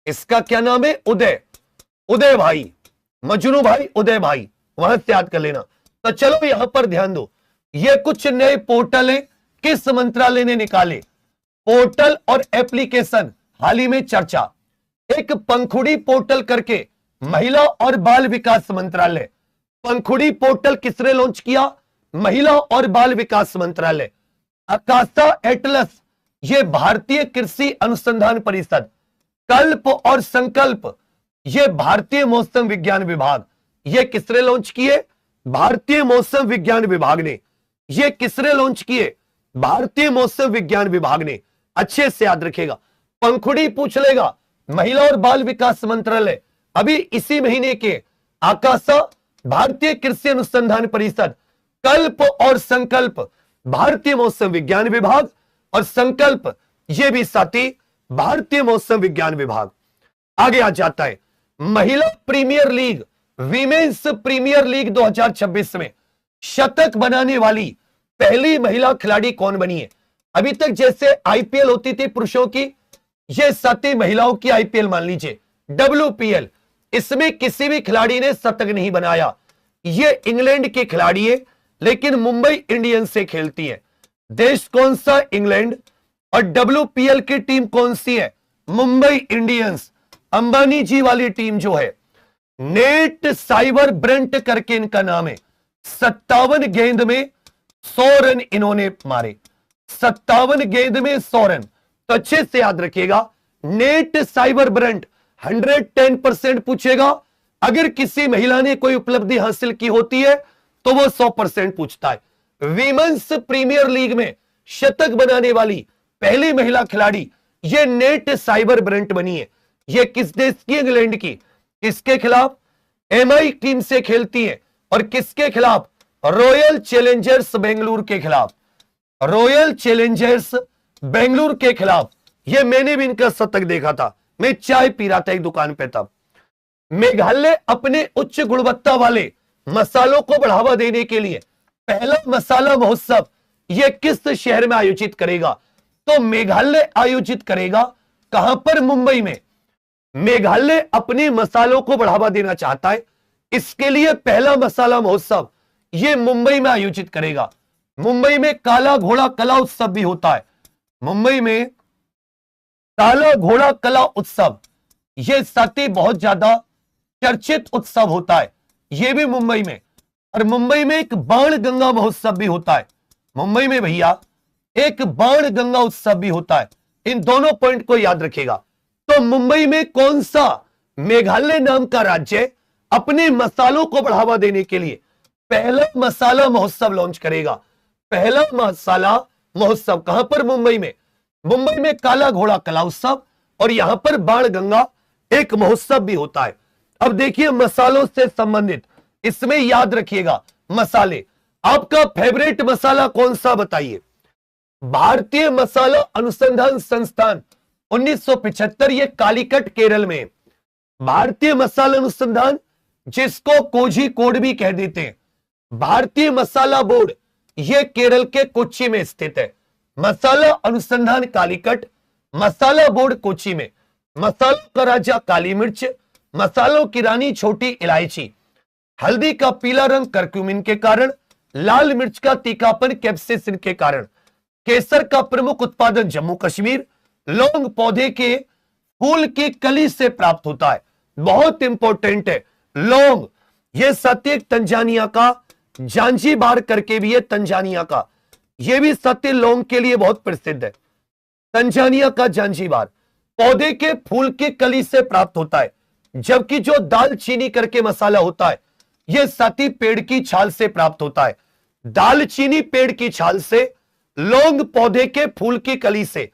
इसका क्या नाम है? उदय। उदय भाई, मजनू भाई, उदय भाई, वहां से याद कर लेना। तो चलो यहां पर ध्यान दो, ये कुछ नए पोर्टल हैं किस मंत्रालय ने निकाले। पोर्टल और एप्लीकेशन हाल ही में चर्चा। एक पंखुड़ी पोर्टल करके महिला और बाल विकास मंत्रालय। पंखुड़ी पोर्टल किसने लॉन्च किया? महिला और बाल विकास मंत्रालय। आकाशा एटलस, ये भारतीय कृषि अनुसंधान परिषद। कल्प और संकल्प, ये भारतीय मौसम विज्ञान विभाग। ये किसने लॉन्च किए? भारतीय मौसम विज्ञान विभाग ने। ये किसने लॉन्च किए? भारतीय मौसम विज्ञान विभाग ने। अच्छे से याद रखेगा, पंखुड़ी पूछ लेगा, महिला और बाल विकास मंत्रालय अभी इसी महीने के। आकाशा भारतीय कृषि अनुसंधान परिषद। कल्प और संकल्प भारतीय मौसम विज्ञान विभाग। और संकल्प ये भी साथी भारतीय मौसम विज्ञान विभाग। आगे आ जाता है महिला premier league, women's premier league 2026 में शतक बनाने वाली पहली महिला खिलाड़ी कौन बनी है? अभी तक जैसे IPL होती थी पुरुषों की, ये साथी महिलाओं की IPL मान लीजिए, WPL, इसमें किसी भी खिलाड़ी ने शतक नहीं बनाया। ये इंग्लैंड के खिलाड़ी है, लेकिन मुंबई इंडियंस से खेलती है। देश कौन सा? इंग्लैंड। और WPL की टीम कौन सी है? मुंबई इंडियंस। अंबानी जी वाली टीम जो है। नेट साइबर ब्रेंट करके इनका नाम है। 57 गेंद में 100 रन इन्होंने मारे। 57 गेंद में 100 रन। तो अच्छे से याद रखिएगा, नेट साइबर ब्रेंट 110% पूछेगा। अगर किसी महिला ने कोई उपलब्धि हासिल की होती है तो वो 100% पूछता है। वीमेंस प्रीमियर लीग में शतक बनाने वाली पहली महिला खिलाड़ी ये नेट साइबर ब्रेंट बनी है। ये किस देश की? इंग्लैंड की। किसके खिलाफ? MI टीम से खेलती है। और किसके खिलाफ? रॉयल चैलेंजर्स बेंगलुरु के खिलाफ। रॉयल चैलेंजर्स बेंगलुरु के खिलाफ। ये मैंने भी इनका शतक देखा था, मैं चाय पी रहा था एक दुकान पे तब। मेघालय अपने उच्च गुणवत्ता वाले मसालों को बढ़ावा देने के लिए पहला मसाला महोत्सव यह किस शहर में आयोजित करेगा? तो मेघालय आयोजित करेगा। कहां पर? मुंबई में। मेघालय अपने मसालों को बढ़ावा देना चाहता है, इसके लिए पहला मसाला महोत्सव यह मुंबई में आयोजित करेगा। मुंबई में काला घोड़ा कला उत्सव भी होता है। मुंबई में काला घोड़ा कला उत्सव यह साथी बहुत ज्यादा चर्चित उत्सव होता है, यह भी मुंबई में। और मुंबई में एक बाण गंगा महोत्सव भी होता है। मुंबई में भैया एक बाण गंगा उत्सव भी होता है। इन दोनों पॉइंट को याद रखिएगा। तो मुंबई में कौन सा? मेघालय नाम का राज्य अपने मसालों को बढ़ावा देने के लिए पहला मसाला महोत्सव लॉन्च करेगा। पहला मसाला महोत्सव कहां पर? मुंबई में। मुंबई में काला घोड़ा कला उत्सव और यहां पर बाण गंगा एक महोत्सव भी होता है। अब देखिए मसालों से संबंधित, इसमें याद रखिएगा मसाले। आपका फेवरेट मसाला कौन सा बताइए? भारतीय मसाला अनुसंधान संस्थान 1975, ये कालीकट केरल में। भारतीय मसाला अनुसंधान, जिसको कोझिकोड भी कह देते हैं, भारतीय मसाला बोर्ड, यह केरल के कोच्चि में स्थित है। मसाला अनुसंधान कालीकट, मसाला बोर्ड कोच्चि में। मसालों का राजा काली मिर्च, मसालों की रानी छोटी इलायची, हल्दी का पीला रंग करक्यूमिन के कारण, लाल मिर्च का तीखापन कैप्सेसिन के कारण, केसर का प्रमुख उत्पादन जम्मू कश्मीर, लौंग पौधे के फूल की कली से प्राप्त होता है। बहुत इंपॉर्टेंट है लौंग, यह सत्य तंजानिया का, जांजीबार करके भी है तंजानिया का, यह भी सत्य लौंग के लिए बहुत प्रसिद्ध है। तंजानिया का जांजीबार पौधे के फूल की कली से प्राप्त होता है, जबकि जो दालचीनी करके मसाला होता है यह सती पेड़ की छाल से प्राप्त होता है। दालचीनी पेड़ की छाल से, लौंग पौधे के फूल की कली से,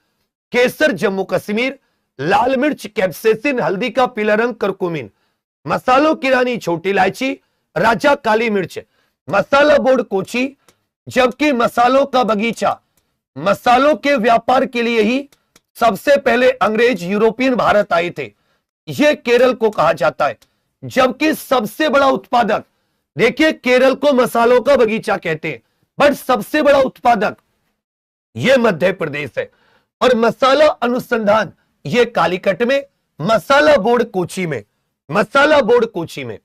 केसर जम्मू कश्मीर, लाल मिर्च कैप्सेसिन, हल्दी का पीला रंग करक्यूमिन, मसालों की रानी छोटी इलायची, राजा काली मिर्च, मसाला बोर्ड कोची, जबकि मसालों का बगीचा, मसालों के व्यापार के लिए ही सबसे पहले अंग्रेज यूरोपियन भारत आए थे, यह केरल को कहा जाता है। जबकि सबसे बड़ा उत्पादक, देखिए केरल को मसालों का बगीचा कहते हैं, बट सबसे बड़ा उत्पादक यह मध्य प्रदेश है। और मसाला अनुसंधान यह कालीकट में, मसाला बोर्ड कोची में, मसाला बोर्ड कोची में।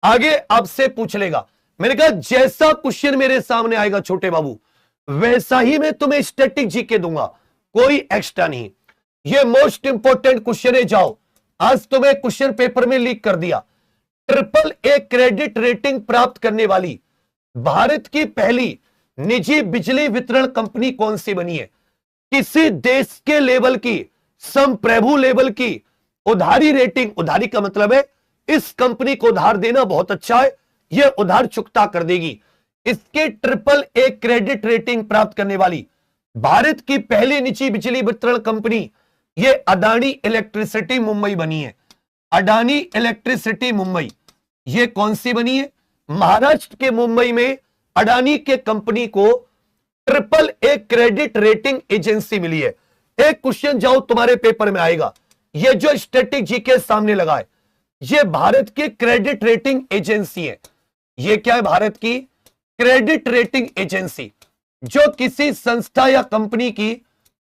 आगे आपसे पूछ लेगा, मैंने कहा जैसा क्वेश्चन मेरे सामने आएगा छोटे बाबू, वैसा ही मैं तुम्हें स्टैटिक जीके दूंगा, कोई एक्स्ट्रा नहीं। यह मोस्ट इंपॉर्टेंट क्वेश्चन है, जाओ आज तुम्हें क्वेश्चन पेपर में लीक कर दिया। AAA क्रेडिट रेटिंग प्राप्त करने वाली भारत की पहली निजी बिजली वितरण कंपनी कौन सी बनी है? किसी देश के लेवल की, संप्रभु लेवल की उधारी रेटिंग, उधारी का मतलब है इस कंपनी को उधार देना बहुत अच्छा है, यह उधार चुकता कर देगी। इसके AAA क्रेडिट रेटिंग प्राप्त करने वाली भारत की पहली निजी बिजली वितरण कंपनी यह अडानी इलेक्ट्रिसिटी मुंबई बनी है। अडानी इलेक्ट्रिसिटी मुंबई, यह कौन सी बनी है? महाराष्ट्र के मुंबई में अडानी के कंपनी को AAA क्रेडिट रेटिंग एजेंसी मिली है। एक क्वेश्चन जाओ तुम्हारे पेपर में आएगा, यह जो स्टैटिक जीके सामने लगा है, यह भारत की क्रेडिट रेटिंग एजेंसी है। यह क्या है? भारत की क्रेडिट रेटिंग एजेंसी, जो किसी संस्था या कंपनी की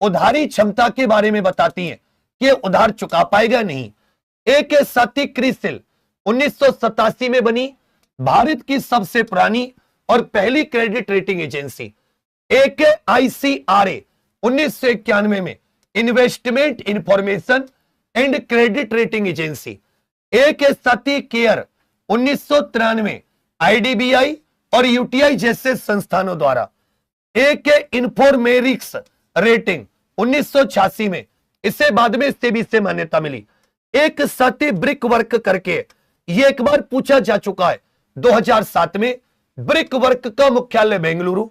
उधारी क्षमता के बारे में बताती है कि उधार चुका पाएगा नहीं। एक है सती क्रिसिल, 1987 में बनी, भारत की सबसे पुरानी और पहली क्रेडिट रेटिंग एजेंसी। एक है ICRA, 1991 में, investment information and credit rating agency. एक है सती केयर, 1993, IDBI और UTI जैसे संस्थानों द्वारा। एक है इन्फॉर्मेरिक्स रेटिंग, 1986 में, इसे बाद में सेबी से मान्यता मिली। एक सती ब्रिक वर्क करके, यह एक बार पूछा जा चुका है 2007 में, ब्रिक वर्क का मुख्यालय बेंगलुरु।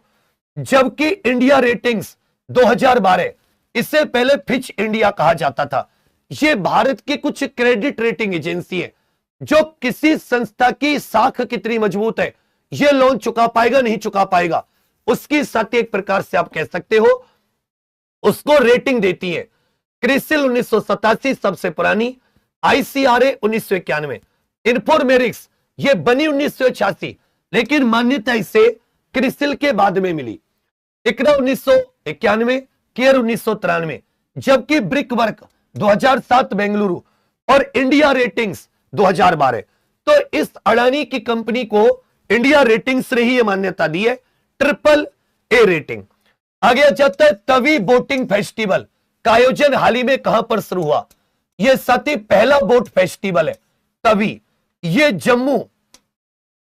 जबकि इंडिया रेटिंग्स 2012, इससे पहले फिच इंडिया कहा जाता था। यह भारत की कुछ क्रेडिट रेटिंग एजेंसी है, जो किसी संस्था की साख कितनी मजबूत है, यह लोन चुका पाएगा नहीं चुका पाएगा, उसकी साथ एक प्रकार से आप कह सकते हो उसको रेटिंग देती है। क्रिसिल 1987 सबसे पुरानी, ICRA 1991, इन्फॉर्मेरिक्स ये बनी 1986, लेकिन मान्यता इसे क्रिसिल के बाद में मिली। इकरा 1991, केयर 1993, जबकि ब्रिक वर्क 2007 बेंगलुरु और इंडिया रेटिंग्स 2012। तो इस अडानी की कंपनी को इंडिया रेटिंग्स ने ही मान्यता दी है, AAA रेटिंग। आगे जाता है तवी बोटिंग फेस्टिवल का आयोजन हाल ही में कहां पर शुरू हुआ? यह सती पहला बोट फेस्टिवल है तवी, यह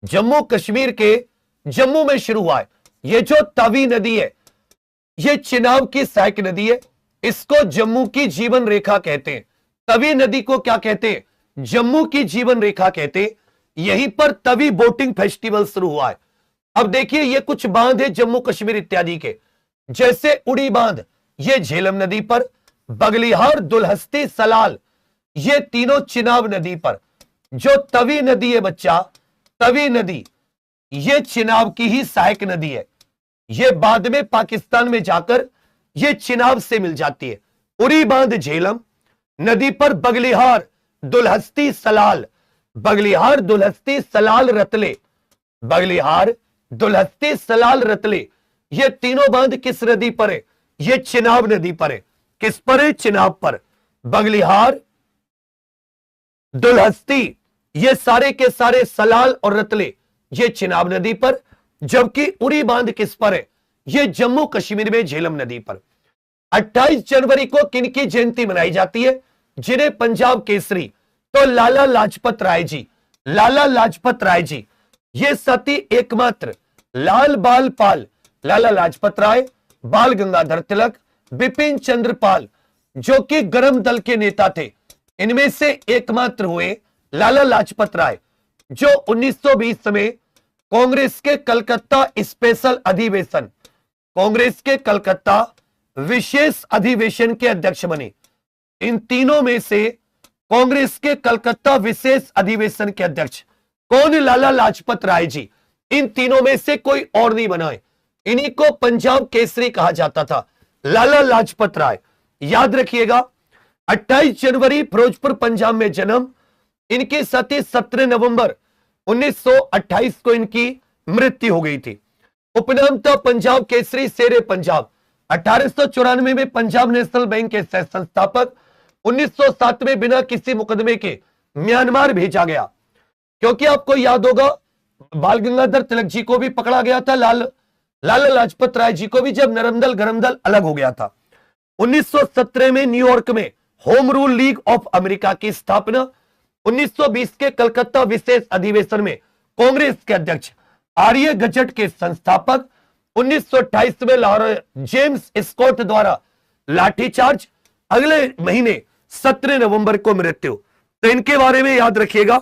जम्मू कश्मीर के जम्मू में शुरू हुआ है। यह जो तवी नदी है, यह चिनाब की सहायक नदी है, इसको जम्मू की जीवन रेखा कहते हैं। तवी नदी को क्या कहते हैं? जम्मू की जीवन रेखा कहते हैं। यहीं पर तवी बोटिंग फेस्टिवल शुरू हुआ है। अब देखिए ये कुछ बांध है जम्मू कश्मीर इत्यादि के, जैसे उड़ी बांध, ये झेलम नदी पर, बगलिहार, दुलहस्ती, सलाल, ये तीनों चिनाब नदी पर। जो तवी नदी है बच्चा, तवी नदी ये चिनाब की ही सहायक नदी है। ये बाद में पाकिस्तान में जाकर ये चिनाब से मिल जाती है। उड़ी बांध झेलम नदी पर, बगलिहार दुल्हस्ती सलाल, बगलिहार दुल्हस्ती सलाल रतले, बगलिहार दुल्हस्ती सलाल रतले, ये तीनों बांध किस नदी पर है? ये चिनाब नदी पर है। किस पर है? चिनाब पर। बगलिहार दुल्हस्ती ये सारे के सारे सलाल और रतले ये चिनाब नदी पर, जबकि उरी बांध किस पर है? ये जम्मू कश्मीर में झेलम नदी पर। 28 जनवरी को किनकी जयंती मनाई जाती है? जिन्हें पंजाब केसरी, तो लाला लाजपत राय जी, लाला लाजपत राय जी, ये सती एकमात्र लाल बाल पाल, लाला लाजपत राय, बाल गंगाधर तिलक, बिपिन चंद्र पाल, जो कि गरम दल के नेता थे, इनमें से एकमात्र हुए लाला लाजपत राय, जो 1920 में कांग्रेस के कलकत्ता स्पेशल अधिवेशन, कांग्रेस के कलकत्ता विशेष अधिवेशन के अध्यक्ष बने। इन तीनों में से कांग्रेस के कलकत्ता विशेष अधिवेशन के अध्यक्ष कौन? लाला लाजपत राय जी। इन तीनों में से कोई और नहीं बना है। इन्हीं को पंजाब केसरी कहा जाता था, लाला लाजपत राय। याद रखिएगा, 28 जनवरी फिरोजपुर पंजाब में जन्म, इनकी सती 17 नवंबर 1928 को इनकी मृत्यु हो गई थी। उपनाम था पंजाब केसरी, शेरे पंजाब। 1894 में पंजाब नेशनल बैंक के सह संस्थापक, 1907 में बिना किसी मुकदमे के म्यांमार भेजा गया, क्योंकि आपको याद होगा बाल गंगाधर तिलक जी को भी पकड़ा गया था, लाला लाजपत राय जी को भी, जब नरमदल गरमदल अलग हो गया था। 1917 में न्यूयॉर्क में home rule league of America की स्थापना, 1920 के कलकत्ता विशेष अधिवेशन में कांग्रेस के अध्यक्ष, आर्य गजट के संस्थापक, 1928 में लाहौर जेम्स स्कॉट द्वारा लाठीचार्ज, अगले महीने 17 नवंबर को मृत्यु। तो इनके बारे में याद रखिएगा,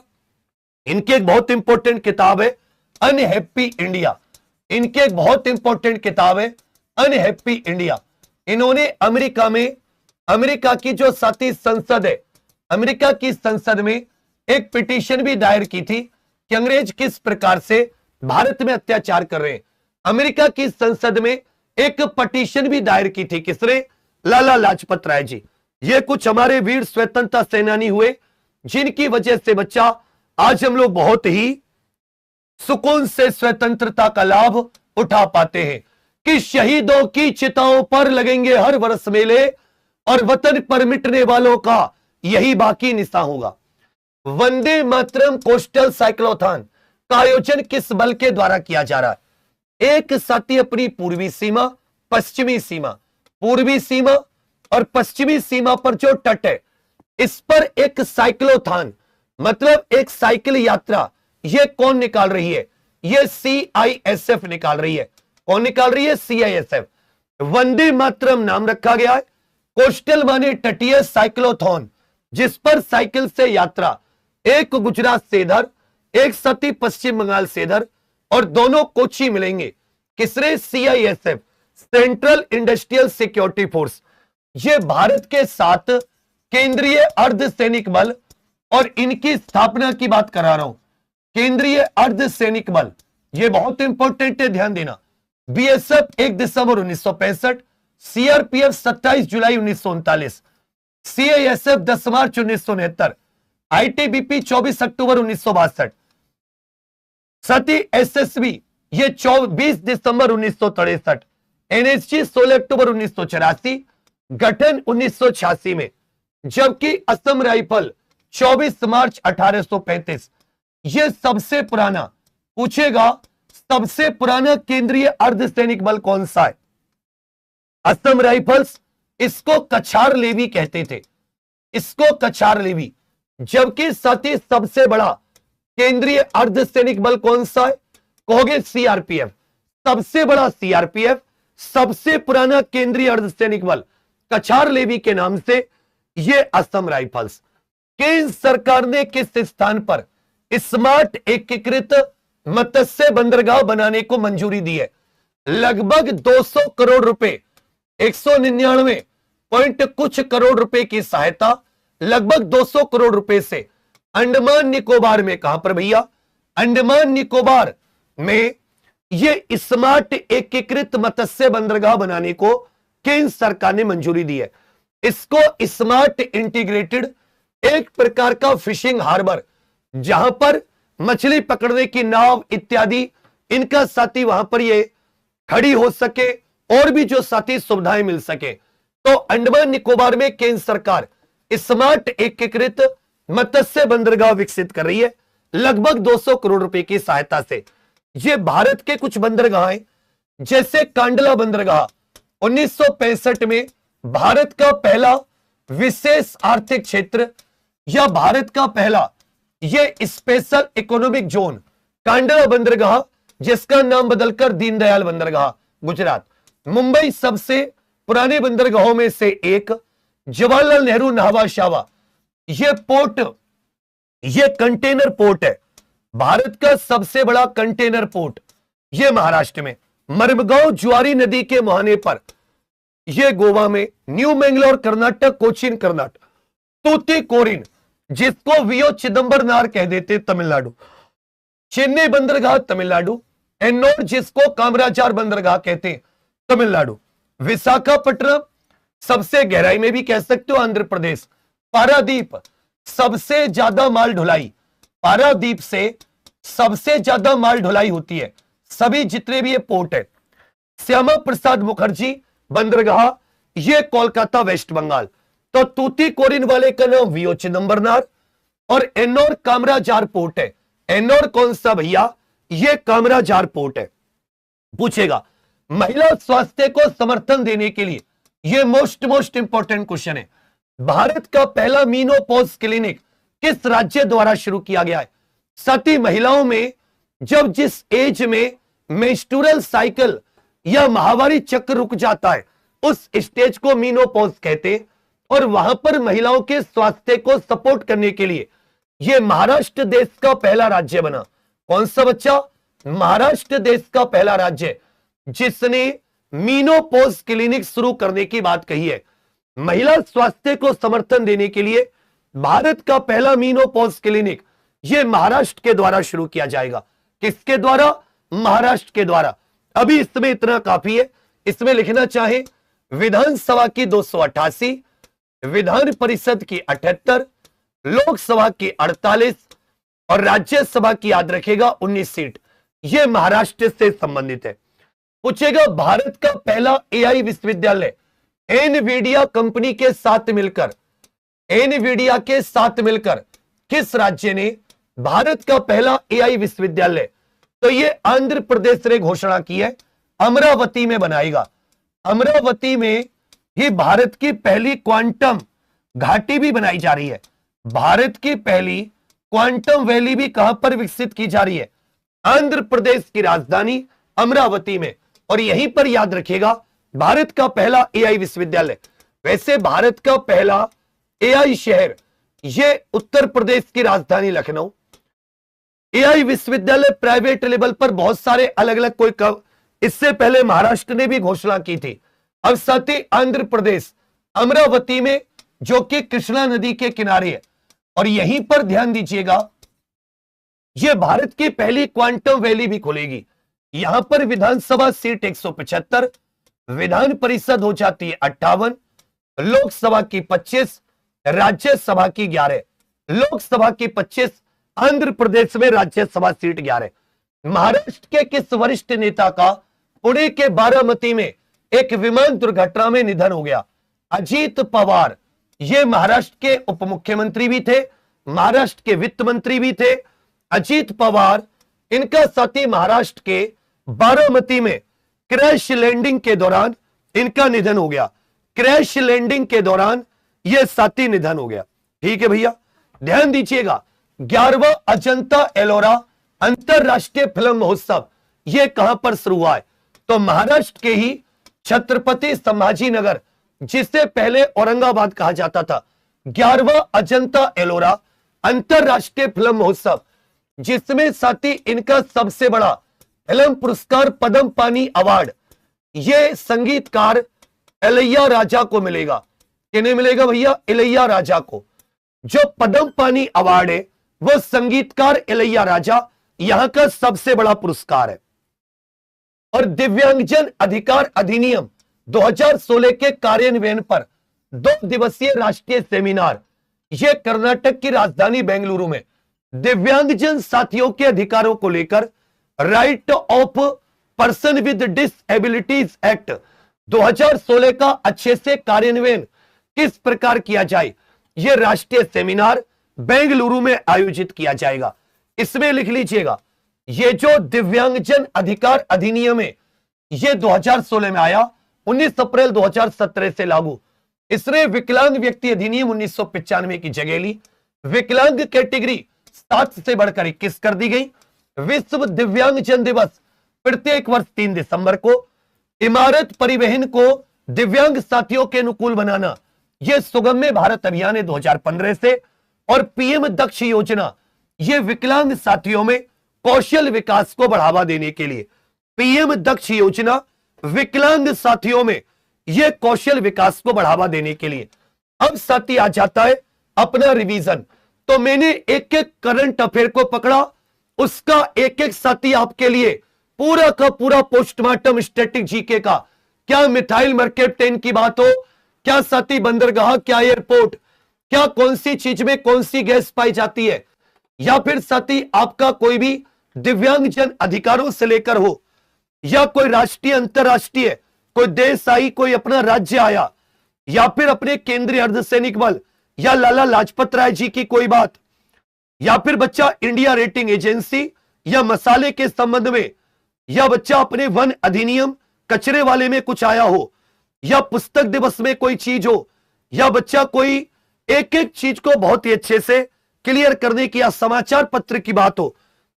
इनकी एक बहुत इंपॉर्टेंट किताब है अनहैप्पी इंडिया। इनकी एक बहुत इंपॉर्टेंट किताब है अनहैप्पी इंडिया। इन्होंने अमेरिका में, अमेरिका की जो साथी संसद है, अमेरिका की संसद में एक पिटीशन भी दायर की थी कि अंग्रेज किस प्रकार से भारत में अत्याचार कर रहे हैं। अमेरिका की संसद में एक पिटीशन भी दायर की थी, किसने? लाला लाजपत राय जी। ये कुछ हमारे वीर स्वतंत्रता सेनानी हुए, जिनकी वजह से बच्चा आज हम लोग बहुत ही सुकून से स्वतंत्रता का लाभ उठा पाते हैं कि शहीदों की चिताओं पर लगेंगे हर वर्ष मेले, और वतन पर मिटने वालों का यही बाकी निशा होगा। वंदे मातरम कोस्टल साइक्लोथॉन का आयोजन किस बल के द्वारा किया जा रहा है? एक साथी अपनी पूर्वी सीमा, पश्चिमी सीमा, पूर्वी सीमा और पश्चिमी सीमा पर जो तट है, इस पर एक साइक्लोथॉन मतलब एक साइकिल यात्रा, ये कौन निकाल रही है? ये CISF निकाल रही है। कौन निकाल रही है? CISF। वंदे मातरम नाम रखा गया है, कोस्टल माने तटीय, साइक्लोथॉन जिस पर साइकिल से यात्रा, एक गुजरात से इधर, एक सती पश्चिम बंगाल से इधर, और दोनों कोची मिलेंगे। किसरे? CISF, central industrial security force. ये भारत के 7 केंद्रीय अर्धसैनिक बल, और इनकी स्थापना की बात करा रहा हूं, केंद्रीय अर्धसैनिक बल, ये बहुत इंपॉर्टेंट है, ध्यान देना। BSF 1 दिसंबर 1965, CRPF 27 जुलाई 1939, CISF 10 मार्च 1969, ITBP 24 अक्टूबर 1962, सती SSB ये 20 दिसंबर 1963, NSG 16 अक्टूबर 1984, गठन 1986 में, जबकि असम राइफल 24 मार्च 1835। ये सबसे पुराना, पूछेगा सबसे पुराना केंद्रीय अर्धसैनिक बल कौन सा है? असम राइफल्स। इसको कछार लेवी कहते थे, इसको कछार लेवी। जबकि साथ ही सबसे बड़ा केंद्रीय अर्धसैनिक बल कौन सा है? कहोगे CRPF। सबसे बड़ा CRPF, सबसे पुराना केंद्रीय अर्धसैनिक बल कछार लेवी के नाम से ये असम राइफल्स। केंद्र सरकार ने किस स्थान पर स्मार्ट एकीकृत मत्स्य बंदरगाह बनाने को मंजूरी दी है? लगभग 200 करोड़ रुपए, 199 पॉइंट कुछ करोड़ रुपए की सहायता, लगभग 200 करोड़ रुपए से अंडमान निकोबार में, कहां पर भैया? अंडमान निकोबार में ये स्मार्ट एकीकृत मत्स्य बंदरगाह बनाने को केंद्र सरकार ने मंजूरी दी है। इसको स्मार्ट इंटीग्रेटेड एक प्रकार का फिशिंग हार्बर, जहां पर मछली पकड़ने की नाव इत्यादि इनका साथी वहां पर ये खड़ी हो सके और भी जो साथी सुविधाएं मिल सके। तो अंडमान निकोबार में केंद्र सरकार स्मार्ट एकीकृत मत्स्य बंदरगाह विकसित कर रही है लगभग 200 करोड़ रुपए की सहायता से। ये भारत के कुछ बंदरगाह हैं, जैसे कांडला बंदरगाह 1965 में भारत का पहला विशेष आर्थिक क्षेत्र या भारत का पहला ये स्पेशल इकोनॉमिक जोन कांडला बंदरगाह, जिसका नाम बदलकर दीनदयाल बंदरगाह गुजरात। मुंबई सबसे पुराने बंदरगाहों में से एक, जवाहरलाल नेहरू नाहवा शावा, यह पोर्ट, यह कंटेनर पोर्ट है, भारत का सबसे बड़ा कंटेनर पोर्ट यह महाराष्ट्र में। मरमगांव ज्वारी नदी के मुहाने पर, यह गोवा में। न्यू मैंगलोर कर्नाटक, कोचीन कर्नाटक। तूतीकोरिन, जिसको वीओ चिदंबरनार कह देते तमिलनाडु। चेन्नई बंदरगाह तमिलनाडु। एन्नोर, जिसको कामराजार बंदरगाह कहते हैं तमिलनाडु। विशाखापट्टनम, सबसे गहराई में भी कह सकते हो आंध्र प्रदेश। पारादीप, सबसे ज्यादा माल ढुलाई, पारादीप से सबसे ज्यादा माल ढुलाई होती है सभी जितने भी ये पोर्ट है। श्यामा प्रसाद मुखर्जी बंदरगाह, ये कोलकाता वेस्ट बंगाल। तो तूतीकोरिन वाले का नाम वीओ चिदंबरनार और एन्नोर कामराजार पोर्ट है। एन्नोर कौन सा भैया? ये कामराजार पोर्ट है। पूछेगा महिला स्वास्थ्य को समर्थन देने के लिए, ये मोस्ट इंपॉर्टेंट क्वेश्चन है, भारत का पहला मीनोपॉज क्लिनिक किस राज्य द्वारा शुरू किया गया है? सती महिलाओं में जब जिस एज में मेंस्ट्रुअल साइकिल या माहवारी चक्र रुक जाता है उस स्टेज को मीनोपॉज कहते हैं। और वहां पर महिलाओं के स्वास्थ्य को सपोर्ट करने के लिए यह महाराष्ट्र देश का पहला राज्य बना। कौन सा बच्चा? महाराष्ट्र देश का पहला राज्य जिसने मीनोपॉज क्लिनिक शुरू करने की बात कही है। महिला स्वास्थ्य को समर्थन देने के लिए भारत का पहला मीनोपॉज क्लिनिक यह महाराष्ट्र के द्वारा शुरू किया जाएगा। किसके द्वारा? महाराष्ट्र के द्वारा। अभी इसमें इतना काफी है। इसमें लिखना चाहे विधानसभा की 288, विधान परिषद की 78, लोकसभा की 48 और राज्यसभा की याद रखेगा 19 सीट, यह महाराष्ट्र से संबंधित है। पूछेगा भारत का पहला एआई विश्वविद्यालय एनवीडिया कंपनी के साथ मिलकर, एनवीडिया के साथ मिलकर किस राज्य ने भारत का पहला एआई विश्वविद्यालय? तो यह आंध्र प्रदेश ने घोषणा की है, अमरावती में बनाएगा। अमरावती में ही भारत की पहली क्वांटम घाटी भी बनाई जा रही है। भारत की पहली क्वांटम वैली भी कहां पर विकसित की जा रही है? आंध्र प्रदेश की राजधानी अमरावती में। और यहीं पर याद रखिएगा भारत का पहला एआई विश्वविद्यालय। वैसे भारत का पहला एआई शहर यह उत्तर प्रदेश की राजधानी लखनऊ। एआई विश्वविद्यालय प्राइवेट लेवल पर बहुत सारे अलग अलग कोई इससे पहले महाराष्ट्र ने भी घोषणा की थी। अब साथ ही आंध्र प्रदेश अमरावती में, जो कि कृष्णा नदी के किनारे है। और यहीं पर ध्यान दीजिएगा यह भारत की पहली क्वांटम वैली भी खुलेगी। यहां पर विधानसभा सीट 175, विधान परिषद हो जाती है 58, लोकसभा की 25, राज्यसभा की 11, लोकसभा की 25, आंध्र प्रदेश में राज्यसभा सीट 11। महाराष्ट्र के किस वरिष्ठ नेता का पुणे के बारामती में एक विमान दुर्घटना में निधन हो गया? अजीत पवार, ये महाराष्ट्र के उप मुख्यमंत्री भी थे, महाराष्ट्र के वित्त मंत्री भी थे। अजीत पवार, इनका साथी महाराष्ट्र के बारामती में क्रैश लैंडिंग के दौरान इनका निधन हो गया। क्रैश लैंडिंग के दौरान यह साथी निधन हो गया। ठीक है भैया, ध्यान दीजिएगा 11वां अजंता एलोरा अंतरराष्ट्रीय फिल्म महोत्सव यह कहां पर शुरू हुआ है? तो महाराष्ट्र के ही छत्रपति संभाजीनगर, जिसे पहले औरंगाबाद कहा जाता था। 11वां अजंता एलोरा अंतरराष्ट्रीय फिल्म महोत्सव, जिसमें साथी इनका सबसे बड़ा फिल्म पुरस्कार पद्म पानी अवार्ड यह संगीतकार इलैया राजा को मिलेगा। किन्हें मिलेगा भैया? इलैया राजा को। जो पद्म पानी अवार्ड है वह संगीतकार इलैया राजा, यहां का सबसे बड़ा पुरस्कार है। और दिव्यांगजन अधिकार अधिनियम 2016 के कार्यान्वयन पर 2 दिवसीय राष्ट्रीय सेमिनार यह कर्नाटक की राजधानी बेंगलुरु में दिव्यांगजन साथियों के अधिकारों को लेकर right of person with डिसएबिलिटीज act 2016 का अच्छे से कार्यान्वयन किस प्रकार किया जाए, यह राष्ट्रीय सेमिनार बेंगलुरु में आयोजित किया जाएगा। इसमें लिख लीजिएगा, यह जो दिव्यांगजन अधिकार अधिनियम है यह 2016 में आया, 19 अप्रैल 2017 से लागू। इसने विकलांग व्यक्ति अधिनियम 1995 की जगह ली। विकलांग कैटेगरी 7 से बढ़कर 21 कर दी गई। विश्व दिव्यांगजन दिवस प्रत्येक वर्ष 3 दिसंबर को। इमारत परिवहन को दिव्यांग साथियों के अनुकूल बनाना, यह सुगम्य भारत अभियान है 2015 से। और पीएम दक्ष योजना, यह विकलांग साथियों में कौशल विकास को बढ़ावा देने के लिए। पीएम दक्ष योजना विकलांग साथियों में यह कौशल विकास को बढ़ावा देने के लिए। अब साथी आ जाता है अपना रिवीजन। तो मैंने एक एक करंट अफेयर को पकड़ा, उसका एक एक साथी आपके लिए पूरा का पूरा पोस्टमार्टम स्टैटिक जीके का। क्या मिथाइल मर्केप्टेन की बात हो, क्या साथी बंदरगाह, क्या एयरपोर्ट, क्या कौन सी चीज में कौन सी गैस पाई जाती है, या फिर साथी आपका कोई भी दिव्यांगजन अधिकारों से लेकर हो, या कोई राष्ट्रीय अंतरराष्ट्रीय कोई देश आई, कोई अपना राज्य आया, या फिर अपने केंद्रीय अर्धसैनिक बल या लाला लाजपत राय जी की कोई बात, या फिर बच्चा इंडिया रेटिंग एजेंसी या मसाले के संबंध में, या बच्चा अपने वन अधिनियम कचरे वाले में कुछ आया हो, या पुस्तक दिवस में कोई चीज हो, या बच्चा कोई एक एक चीज को बहुत ही अच्छे से क्लियर करने की या समाचार पत्र की बात हो,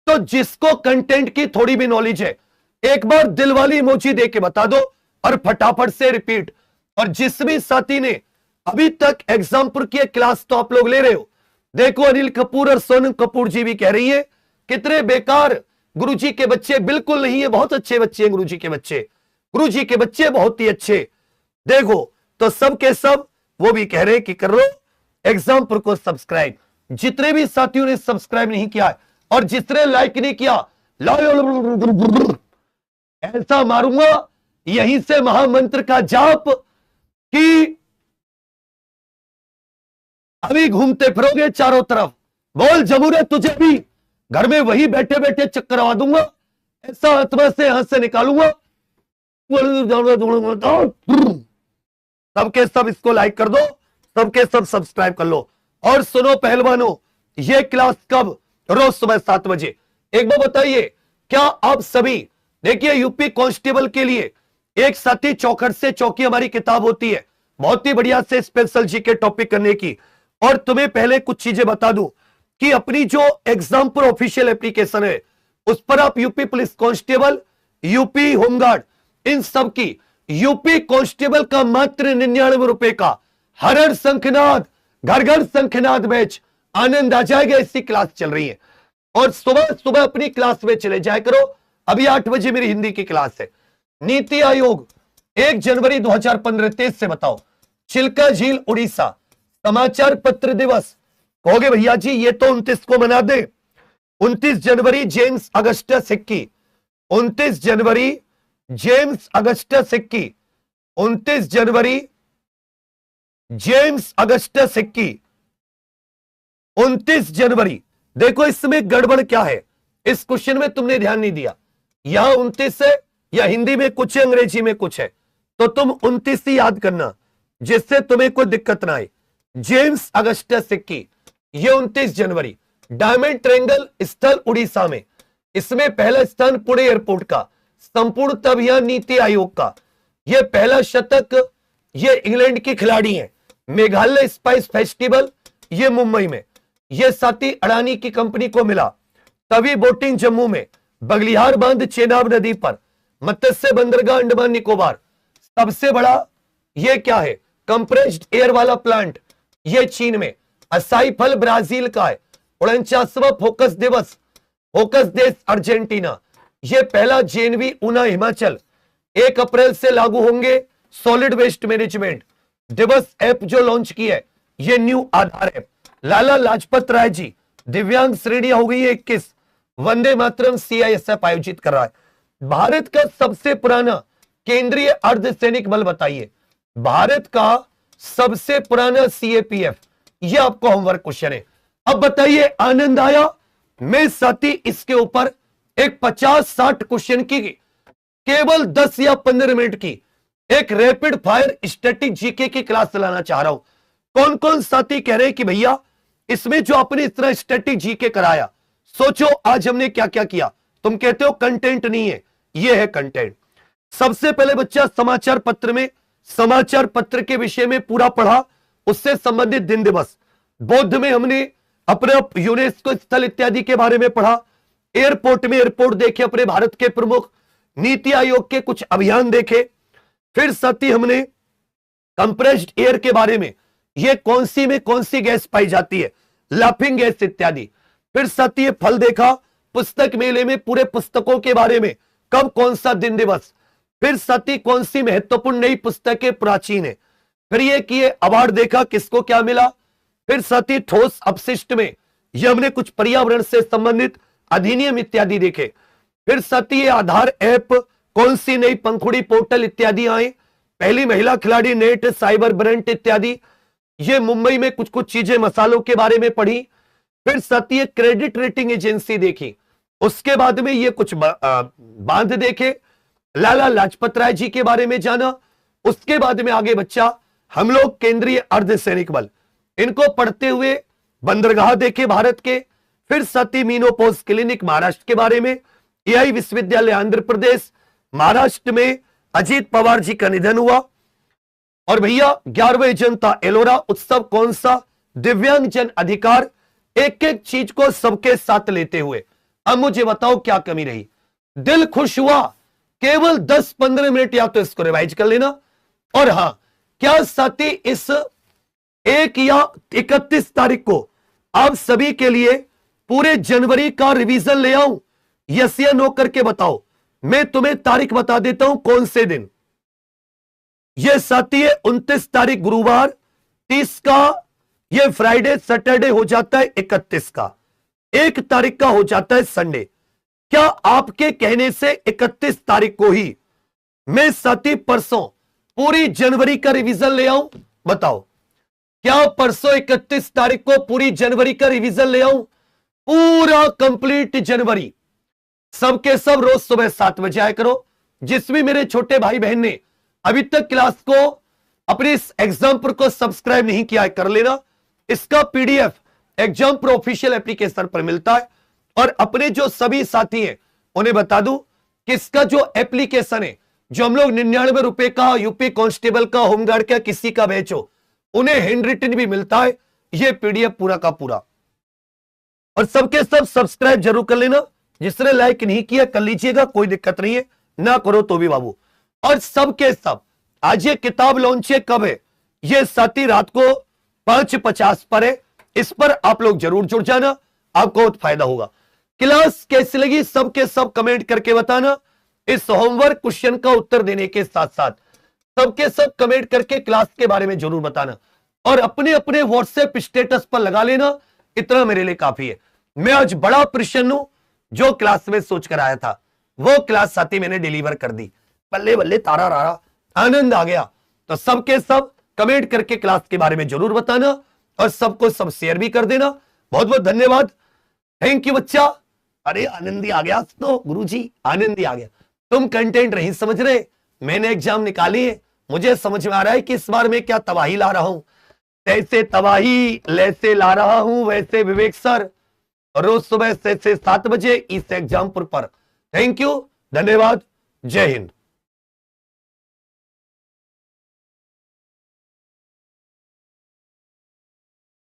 तो जिसको कंटेंट की थोड़ी भी नॉलेज है एक बार दिल वाली इमोजी दे के बता दो और फटाफट से रिपीट। और जिस भी साथी ने अभी तक एग्जामपुर की क्लास तो आप लोग ले रहे हो, देखो अनिल कपूर और सोनम कपूर जी भी कह रही है कितने बेकार गुरुजी के बच्चे, बिल्कुल नहीं है, बहुत अच्छे बच्चे हैं गुरुजी के बच्चे, गुरुजी के बच्चे बहुत ही अच्छे। देखो तो सब के सब वो भी कह रहे हैं कि कर लो एग्जामपुर को सब्सक्राइब। जितने भी साथियों ने सब्सक्राइब नहीं किया है और जितने लाइक नहीं किया, ऐसा मारूंगा यहीं से महामंत्र का जाप कि अभी घूमते फिरोगे चारों तरफ। बोल जमूरियत तुझे भी घर में वही बैठे बैठे चक्कर करवा दूंगा, ऐसा आत्मा से यहां से निकालूंगा। सबके सब इसको लाइक कर दो, सबके सब सब्सक्राइब कर लो। और सुनो पहलवानों, ये क्लास कब? रोज सुबह 7 बजे। एक बार बताइए, क्या आप सभी देखिए यूपी कांस्टेबल के लिए एक साथी चौखट से चौकी हमारी किताब होती है, बहुत ही बढ़िया से स्पेशल जी के टॉपिक करने की। और तुम्हें पहले कुछ चीजें बता दूं कि अपनी जो एग्जामपुर ऑफिशियल एप्लीकेशन है उस पर आप UP police constable, UP home guard, इन सब की यूपी कांस्टेबल का मात्र 99 रुपए का हर हर शंखनाद, घर घर शंखनाद बैच, आनंद आ जाएगा। इसी क्लास चल रही है और सुबह सुबह अपनी क्लास में चले जाया करो। अभी 8 बजे मेरी हिंदी की क्लास है। नीति आयोग 1 जनवरी 2015-23 से बताओ, चिल्का झील उड़ीसा समाचार पत्र दिवस। कहोगे भैया जी ये तो 29 को मना दे। 29 जनवरी जेम्स अगस्टस हिक्की, 29 जनवरी जेम्स अगस्टस हिक्की, 29 जनवरी जेम्स अगस्टस हिक्की, 29 जनवरी। देखो इसमें गड़बड़ क्या है, इस क्वेश्चन में तुमने ध्यान नहीं दिया। यहां 29 है या हिंदी में कुछ है, अंग्रेजी में कुछ है, तो तुम 29 ही याद करना जिससे तुम्हें कोई दिक्कत ना आए। जेम्स अगस्टस हिक्की, ये 29 जनवरी। डायमंड ट्रायंगल स्थल उड़ीसा में, इसमें पहला स्थान पुणे एयरपोर्ट का, संपूर्ण अभियान नीति आयोग का, यह पहला शतक ये इंग्लैंड की खिलाड़ी हैं। मेघालय स्पाइस फेस्टिवल ये मुंबई में, ये साथी अडानी की कंपनी को मिला। तभी बोटिंग जम्मू में, बगलिहार बांध चेनाब नदी पर, मत्स्य बंदरगाह अंडमान निकोबार। सबसे बड़ा ये क्या है, कंप्रेस्ड एयर वाला प्लांट, ये चीन में। असाई फल ब्राजील का है। 49वां फोकस दिवस, फोकस देश अर्जेंटीना। ये पहला जेएनवी ऊना हिमाचल, 1 अप्रैल से लागू होंगे सॉलिड वेस्ट मैनेजमेंट दिवस ऐप जो लॉन्च की है, ये न्यू आधार ऐप। लाला लाजपत राय जी दिव्यांग श्रेणियां हो गई है 21। वंदे मातरम सीआईएसएफ आयोजित कर रहा है। भारत का सबसे पुराना केंद्रीय अर्धसैनिक बल बताइए। भारत का सबसे पुराना सीएपीएफ ये आपको होमवर्क क्वेश्चन है। अब बताइए आनंद आया? मैं साथी इसके ऊपर एक 50-60 क्वेश्चन की केवल 10 या 15 मिनट की एक रैपिड फायर स्टैटिक जीके की क्लास चलाना चाह रहा हूं। कौन कौन साथी कह रहे हैं कि भैया इसमें जो आपने इस तरह स्टैटिक जीके कराया, सोचो आज हमने क्या क्या किया। तुम कहते हो कंटेंट नहीं है, ये है कंटेंट। सबसे पहले बच्चा समाचार पत्र में समाचार पत्र के विषय में पूरा पढ़ा, उससे संबंधित दिन दिवस। बौद्ध में हमने अपने यूनेस्को स्थल इत्यादि के बारे में पढ़ा। एयरपोर्ट में एयरपोर्ट देखे अपने भारत के प्रमुख, नीति आयोग के कुछ अभियान देखे। फिर साथ ही हमने कंप्रेस्ड एयर के बारे में, ये कौन सी में कौन सी गैस पाई जाती है, लाफिंग गैस इत्यादि। फिर साथ ही फल देखा, पुस्तक मेले में पूरे पुस्तकों के बारे में, कब कौन सा दिन दिवस। फिर साथ ही कौन सी महत्वपूर्ण नई पुस्तकें प्राचीन है। फिर ये किए अवार्ड देखा, किसको क्या मिला। फिर साथ ही ठोस अपशिष्ट में ये हमने कुछ पर्यावरण से संबंधित अधिनियम इत्यादि देखे। फिर साथ ही आधार ऐप, कौन सी नई पंखुड़ी पोर्टल इत्यादि आए, पहली महिला खिलाड़ी नेट, साइबर ब्रंट इत्यादि। ये मुंबई में कुछ कुछ चीजें मसालों के बारे में पढ़ी। फिर साथ ही क्रेडिट रेटिंग एजेंसी देखी। उसके बाद में ये कुछ बांध देखे, लाला लाजपत राय जी के बारे में जाना। उसके बाद में आगे बच्चा हम लोग केंद्रीय अर्धसैनिक बल, इनको पढ़ते हुए बंदरगाह देखे भारत के। फिर साथ ही मीनोपोज क्लिनिक महाराष्ट्र के बारे में, एआई विश्वविद्यालय आंध्र प्रदेश, महाराष्ट्र में अजीत पवार जी का निधन हुआ। और भैया 11वें जनता एलोरा उत्सव कौन सा, दिव्यांग जन अधिकार, एक एक चीज को सबके साथ लेते हुए। अब मुझे बताओ क्या कमी रही? दिल खुश हुआ? केवल 10-15 मिनट या तो इसको रिवाइज कर लेना। और हां, क्या साथी इस 1 या 31 तारीख को आप सभी के लिए पूरे जनवरी का रिवीजन ले आऊं? यस या नो करके बताओ। मैं तुम्हें तारीख बता देता हूं कौन से दिन। यह साथी है 29 तारीख गुरुवार, 30 का यह फ्राइडे सैटरडे हो जाता है, 31 का 1 तारीख का हो जाता है संडे। क्या आपके कहने से 31 तारीख को ही मैं साथी परसों पूरी जनवरी का रिवीजन ले आऊं? बताओ, क्या परसों 31 तारीख को पूरी जनवरी का रिवीजन ले आऊं? पूरा कंप्लीट जनवरी सबके सब रोज सुबह 7 बजे आया करो। जिस भी मेरे छोटे भाई बहन ने अभी तक क्लास को अपने इस एग्जाम पर को सब्सक्राइब नहीं किया है, कर लेना। इसका PDF exam pro official application पर मिलता है। और अपने जो सभी साथी हैं उन्हें बता दूं कि इसका जो एप्लीकेशन है, जो हम लोग 99 रुपए का यूपी कांस्टेबल का, होमगार्ड का, किसी का बैच हो, उन्हें हैंड रिटन भी मिलता है ये पीडीएफ पूरा का पूरा। और सबके सब सब्सक्राइब जरूर कर लेना। जिसने लाइक नहीं किया कर लीजिएगा, कोई दिक्कत नहीं है, ना करो तो भी बाबू। और सबके सब आज ये किताब लॉन्च है, कब है? ये साथी रात को 5:50 पर है। इस पर आप लोग जरूर जुड़ जाना, आपको बहुत फायदा होगा। क्लास कैसी लगी सबके सब कमेंट करके बताना। इस होमवर्क क्वेश्चन का उत्तर देने के साथ साथ सबके सब कमेंट करके क्लास के बारे में जरूर बताना। और अपने अपने व्हाट्सएप स्टेटस पर लगा लेना, इतना मेरे लिए काफी है। मैं आज बड़ा प्रसन्न हूं, जो क्लास में सोच कर आया था वो क्लास साथी मैंने डिलीवर कर दी। बल्ले बल्ले तारा रारा, आनंद आ गया। तो सबके सब कमेंट करके क्लास के बारे में जरूर बताना और सबको सब शेयर भी कर देना। बहुत बहुत धन्यवाद, थैंक यू बच्चा। अरे आनंद ही आ गया तो गुरुजी, आनंद ही आ गया। तुम कंटेंट नहीं समझ रहे, मैंने एग्जाम निकाली है, मुझे समझ में आ रहा है कि इस बार मैं क्या तबाही ला रहा हूं। जैसे तबाही लैसे ला रहा हूं वैसे विवेक सर, रोज सुबह 6 से 7 बजे इस एग्जामपुर पर। थैंक यू, धन्यवाद, जय हिंद।